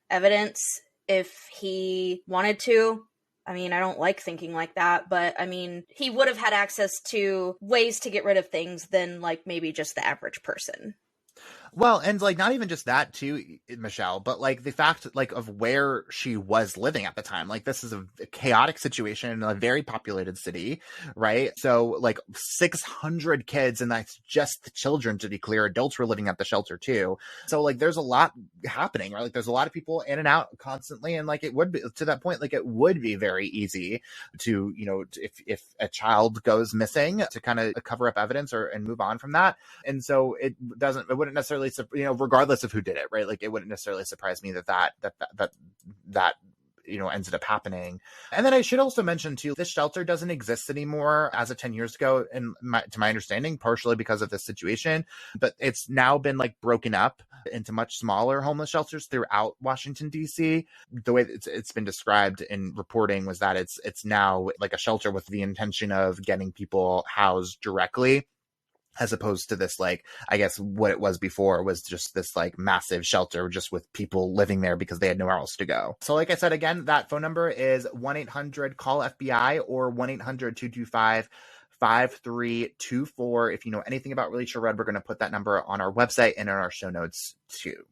Speaker 3: evidence if he wanted to. I mean, I don't like thinking like that, but I mean, he would have had access to ways to get rid of things than like maybe just the average person.
Speaker 2: Well, and like not even just that too, Michelle, but like the fact like of where she was living at the time. Like this is a chaotic situation in a very populated city, right? So like 600 kids, and that's just the children, to be clear. Adults were living at the shelter too. So like there's a lot happening, right? Like there's a lot of people in and out constantly, and like it would be to that point, like it would be very easy to, if a child goes missing, to kind of cover up evidence and move on from that. And so it wouldn't necessarily, regardless of who did it, right? Like it wouldn't necessarily surprise me that ended up happening. And then I should also mention too, this shelter doesn't exist anymore as of 10 years ago, and to my understanding, partially because of this situation, but it's now been like broken up into much smaller homeless shelters throughout Washington, D.C. The way it's been described in reporting was that it's now like a shelter with the intention of getting people housed directly, as opposed to this, like, I guess what it was before was just this like massive shelter just with people living there because they had nowhere else to go. So like I said, again, that phone number is 1-800-CALL-FBI or 1-800-225-5324. If you know anything about Relisha Rudd, we're going to put that number on our website and in our show notes too.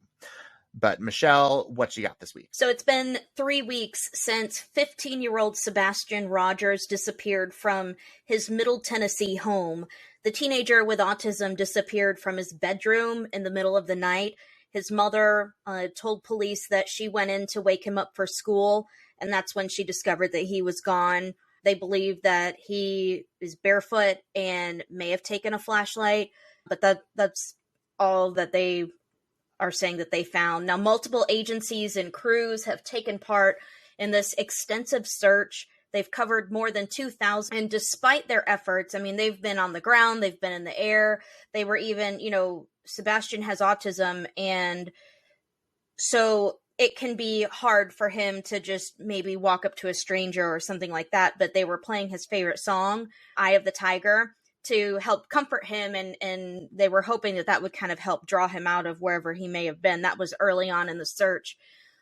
Speaker 2: But Michelle, what you got this week?
Speaker 3: So it's been 3 weeks since 15-year-old Sebastian Rogers disappeared from his Middle Tennessee home. The teenager with autism disappeared from his bedroom in the middle of the night. His mother told police that she went in to wake him up for school, and that's when she discovered that he was gone. They believe that he is barefoot and may have taken a flashlight, but that's all that they are saying that they found. Now, multiple agencies and crews have taken part in this extensive search. They've covered more than 2,000. And despite their efforts, I mean, they've been on the ground, they've been in the air. They were even, Sebastian has autism. And so it can be hard for him to just maybe walk up to a stranger or something like that. But they were playing his favorite song, Eye of the Tiger, to help comfort him, and they were hoping that would kind of help draw him out of wherever he may have been. That was early on in the search.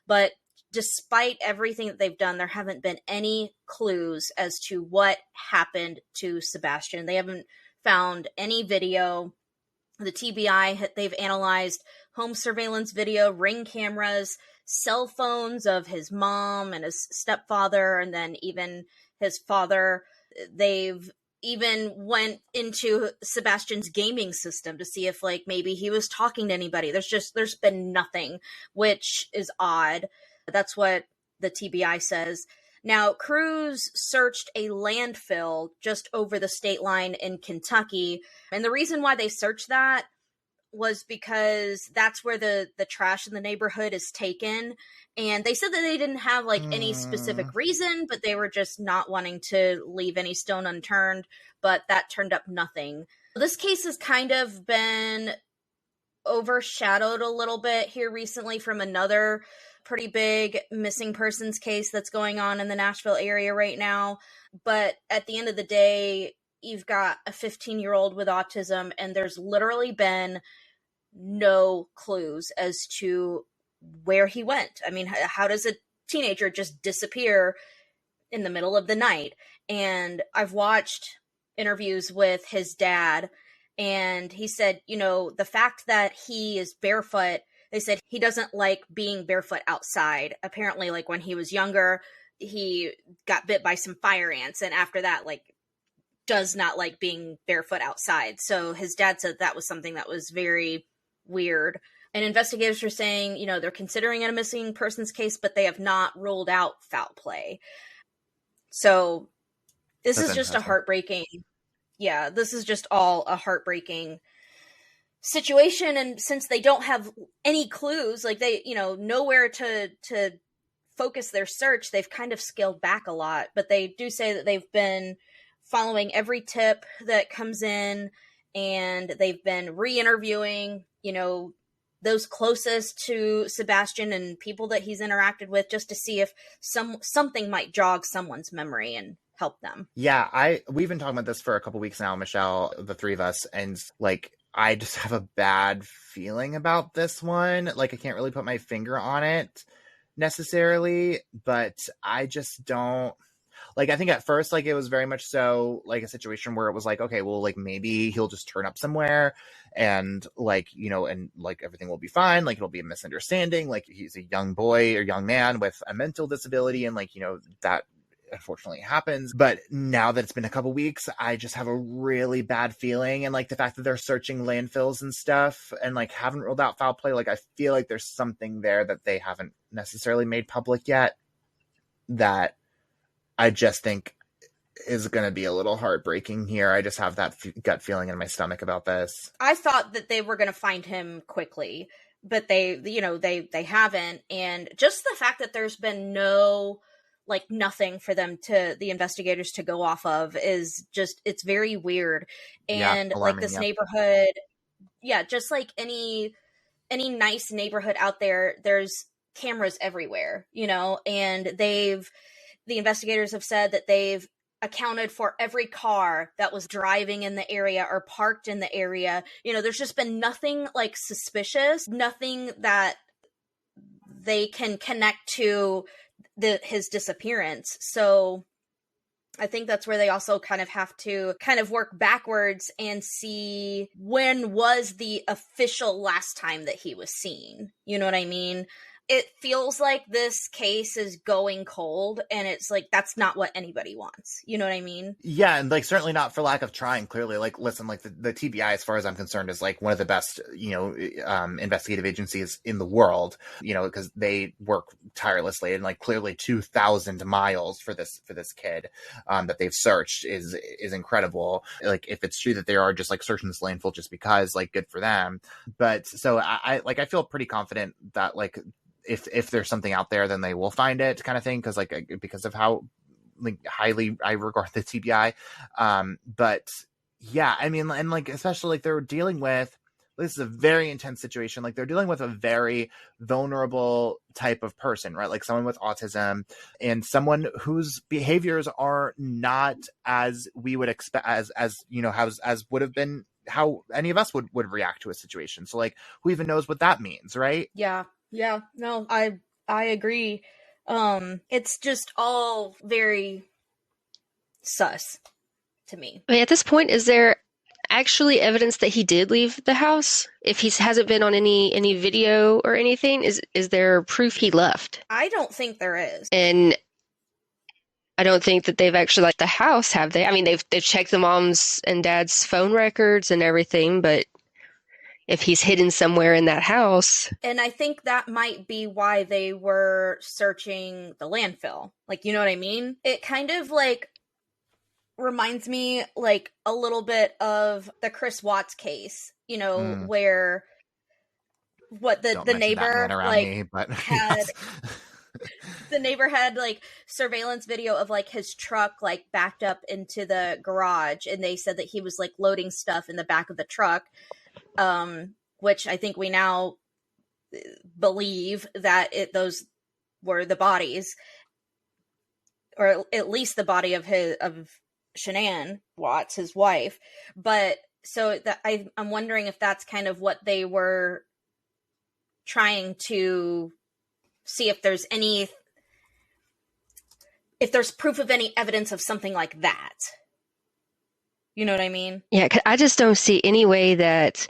Speaker 3: But despite everything that they've done, there haven't been any clues as to what happened to Sebastian. They haven't found any video. The TBI, they've analyzed home surveillance video, Ring cameras, cell phones of his mom and his stepfather, and then even his father. They've even went into Sebastian's gaming system to see if like maybe he was talking to anybody. There's been nothing, which is odd. That's what the TBI says. Now, crews searched a landfill just over the state line in Kentucky, and the reason why they searched that was because that's where the trash in the neighborhood is taken. And they said that they didn't have like any specific reason, but they were just not wanting to leave any stone unturned. But that turned up nothing. This case has kind of been overshadowed a little bit here recently from another pretty big missing persons case that's going on in the Nashville area right now. But at the end of the day, you've got a 15-year-old with autism, and there's literally been no clues as to where he went. I mean, how does a teenager just disappear in the middle of the night? And I've watched interviews with his dad, and he said, the fact that he is barefoot, they said he doesn't like being barefoot outside. Apparently, like when he was younger, he got bit by some fire ants, and after that, like, does not like being barefoot outside. So his dad said that was something that was very weird. And investigators are saying, they're considering it a missing persons case, but they have not ruled out foul play. So this is just a heartbreaking. Yeah, this is just all a heartbreaking situation. And since they don't have any clues, like they, nowhere to focus their search, they've kind of scaled back a lot. But they do say that they've been following every tip that comes in, and they've been re-interviewing, those closest to Sebastian and people that he's interacted with, just to see if something might jog someone's memory and help them.
Speaker 2: Yeah, we've been talking about this for a couple weeks now, Michelle, the three of us, and like I just have a bad feeling about this one. Like I can't really put my finger on it necessarily, but I just don't. Like, I think at first, like, it was very much so, like, a situation where it was like, okay, well, like, maybe he'll just turn up somewhere and, like, and, like, everything will be fine. Like, it'll be a misunderstanding. Like, he's a young boy or young man with a mental disability. And, like, that unfortunately happens. But now that it's been a couple weeks, I just have a really bad feeling. And, like, the fact that they're searching landfills and stuff and, like, haven't ruled out foul play, like, I feel like there's something there that they haven't necessarily made public yet that I just think is going to be a little heartbreaking here. I just have that gut feeling in my stomach about this.
Speaker 3: I thought that they were going to find him quickly, but they haven't. And just the fact that there's been nothing for them the investigators to go off of is just, it's very weird. And alarming, like this neighborhood, just like any nice neighborhood out there, there's cameras everywhere, and the investigators have said that they've accounted for every car that was driving in the area or parked in the area. There's just been nothing like suspicious, nothing that they can connect to his disappearance. So I think that's where they also kind of have to kind of work backwards and see when was the official last time that he was seen. You know what I mean? It feels like this case is going cold, and it's like, that's not what anybody wants. You know what I mean?
Speaker 2: Yeah. And like, certainly not for lack of trying, clearly. Like, listen, like the TBI, as far as I'm concerned, is like one of the best, investigative agencies in the world, because they work tirelessly, and like clearly 2,000 miles for this kid, that they've searched is incredible. Like, if it's true that they are just like searching this landfill just because, like, good for them. But so I feel pretty confident that like, if there's something out there, then they will find it, kind of thing. Because of how like highly I regard the TBI. But yeah, I mean, and like, especially like they're dealing with, this is a very intense situation. Like they're dealing with a very vulnerable type of person, right? Like someone with autism and someone whose behaviors are not as we would expect, as would have been how any of us would react to a situation. So like, who even knows what that means, right?
Speaker 3: Yeah, no, I agree. It's just all very sus to me.
Speaker 1: I mean, at this point, is there actually evidence that he did leave the house? If he hasn't been on any video or anything, is there proof he left?
Speaker 3: I don't think there is.
Speaker 1: And I don't think that they've actually left the house, have they? I mean, they've checked the mom's and dad's phone records and everything, but if he's hidden somewhere in that house.
Speaker 3: And I think that might be why they were searching the landfill. Like, you know what I mean? It kind of like reminds me like a little bit of the Chris Watts case, you know, where what the
Speaker 2: Don't mention that man
Speaker 3: neighbor
Speaker 2: around
Speaker 3: like
Speaker 2: me, but
Speaker 3: had
Speaker 2: yes.
Speaker 3: the neighbor had like surveillance video of like his truck like backed up into the garage, and they said that he was like loading stuff in the back of the truck, which I think we now believe that those were the bodies, or at least the body of Shanann Watts, his wife. But so that I'm wondering if that's kind of what they were trying to see, if there's proof of any evidence of something like that. You know what I mean?
Speaker 1: Yeah, 'cause I just don't see any way that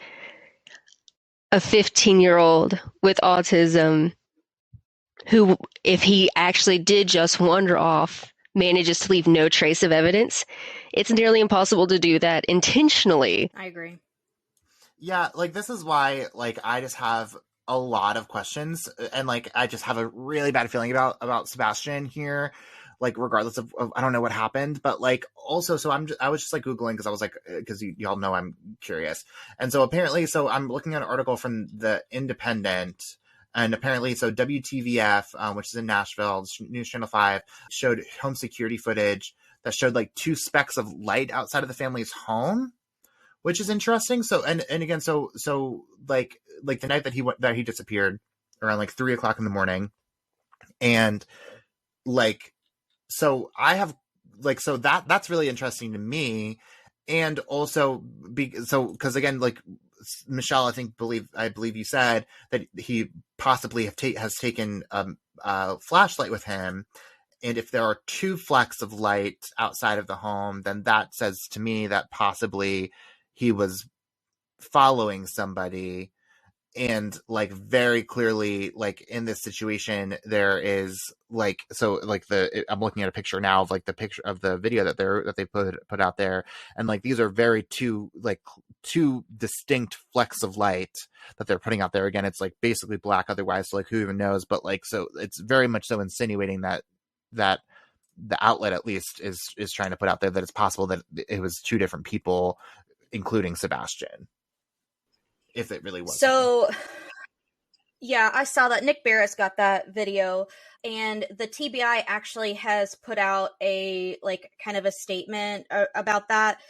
Speaker 1: a 15-year-old with autism, who, if he actually did just wander off, manages to leave no trace of evidence. It's nearly impossible to do that intentionally.
Speaker 3: I agree.
Speaker 2: Yeah, like this is why like I just have a lot of questions, and like I just have a really bad feeling about Sebastian here, like regardless of I don't know what happened, but like also so I was just like Googling because I was like, because y'all know I'm curious, and so apparently so I'm looking at an article from the Independent, and apparently so WTVF, which is in Nashville, News Channel 5, showed home security footage that showed like two specks of light outside of the family's home, which is interesting. So, and again, so like the night that he disappeared around like 3:00 in the morning. And like, so I have like, so that's really interesting to me. And also cause again, like Michelle, I believe you said that he possibly has taken a flashlight with him. And if there are two flecks of light outside of the home, then that says to me that possibly he was following somebody. And like very clearly, like in this situation, there is like, so like I'm looking at a picture now of like the picture of the video that they put out there. And like, these are two distinct flecks of light that they're putting out there. Again, it's like basically black otherwise. So like, who even knows? But like, so it's very much so insinuating that the outlet at least is trying to put out there that it's possible that it was two different people, including Sebastian, if it really was.
Speaker 3: So yeah, I saw that Nick Barrett's got that video, and the TBI actually has put out a like kind of a statement about that.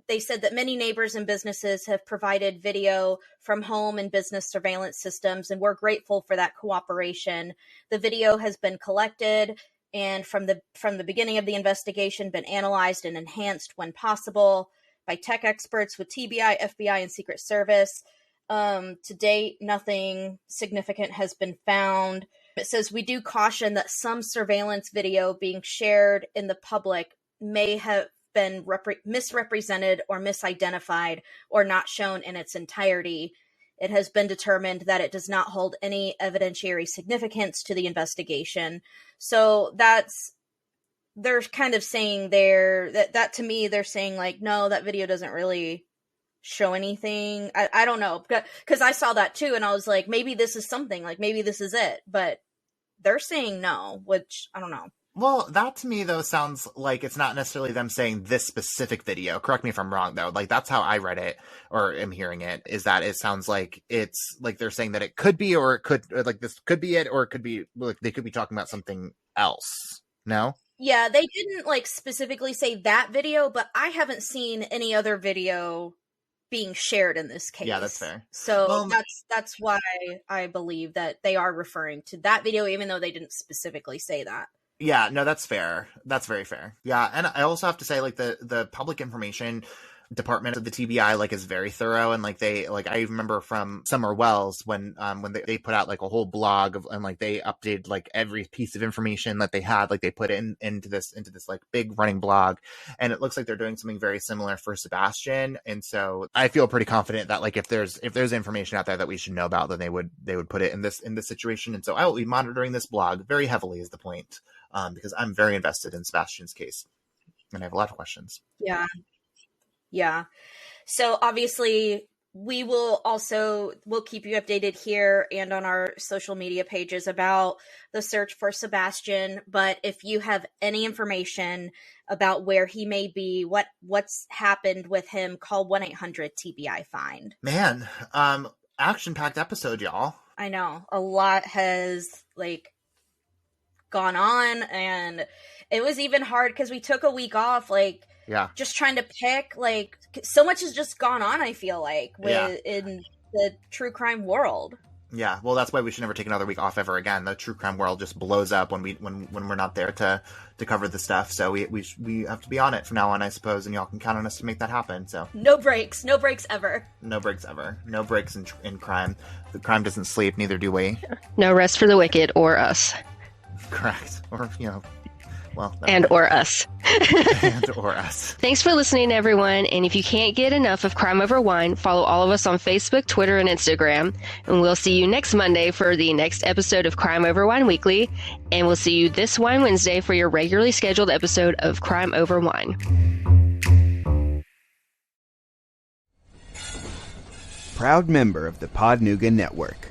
Speaker 3: They said that many neighbors and businesses have provided video from home and business surveillance systems, and we're grateful for that cooperation. The video has been collected and from the beginning of the investigation been analyzed and enhanced when possible by tech experts with TBI, FBI, and Secret Service. To date, nothing significant has been found. It says, we do caution that some surveillance video being shared in the public may have been misrepresented or misidentified or not shown in its entirety. It has been determined that it does not hold any evidentiary significance to the investigation. So they're kind of saying there that to me, they're saying like, no, that video doesn't really show anything. I don't know, because I saw that too, and I was like, maybe this is something, like maybe this is it, but they're saying no, which I don't know.
Speaker 2: Well, that to me though sounds like it's not necessarily them saying this specific video. Correct me if I'm wrong though. Like that's how I read it or am hearing it, is that it sounds like it's like they're saying that it could be, or it could, or like this could be it, or it could be like they could be talking about something else. No?
Speaker 3: Yeah, they didn't like specifically say that video, but I haven't seen any other video being shared in this case.
Speaker 2: Yeah, that's fair.
Speaker 3: So
Speaker 2: Well,
Speaker 3: that's why I believe that they are referring to that video, even though they didn't specifically say that.
Speaker 2: yeah, no, that's fair. That's very fair. Yeah, and I also have to say, like the public information department of the TBI like is very thorough, and like they like I remember from Summer Wells when they put out like a whole blog of, and like they updated like every piece of information that they had, like they put into this like big running blog, and it looks like they're doing something very similar for Sebastian. And so I feel pretty confident that like if there's information out there that we should know about, then they would put it in this situation. And so I will be monitoring this blog very heavily, is the point, because I'm very invested in Sebastian's case and I have a lot of questions.
Speaker 3: Yeah. So obviously we'll keep you updated here and on our social media pages about the search for Sebastian. But if you have any information about where he may be, what's happened with him, call 1-800-TBI-FIND.
Speaker 2: Man, action-packed episode, y'all.
Speaker 3: I know. A lot has, gone on, and it was even hard because we took a week off, just trying to pick, so much has just gone on, I feel like, in the true crime world.
Speaker 2: Yeah, well, that's why we should never take another week off ever again. The true crime world just blows up when we're not there to cover the stuff. So we have to be on it from now on, I suppose, and y'all can count on us to make that happen. So
Speaker 3: no breaks ever.
Speaker 2: No breaks ever. No breaks in crime. The crime doesn't sleep, neither do we.
Speaker 1: No rest for the wicked or us.
Speaker 2: Correct. Or
Speaker 1: or us.
Speaker 2: And or us.
Speaker 1: Thanks for listening, everyone. And if you can't get enough of Crime Over Wine, follow all of us on Facebook, Twitter, and Instagram. And we'll see you next Monday for the next episode of Crime Over Wine Weekly. And we'll see you this Wine Wednesday for your regularly scheduled episode of Crime Over Wine.
Speaker 5: Proud member of the Podnuga Network.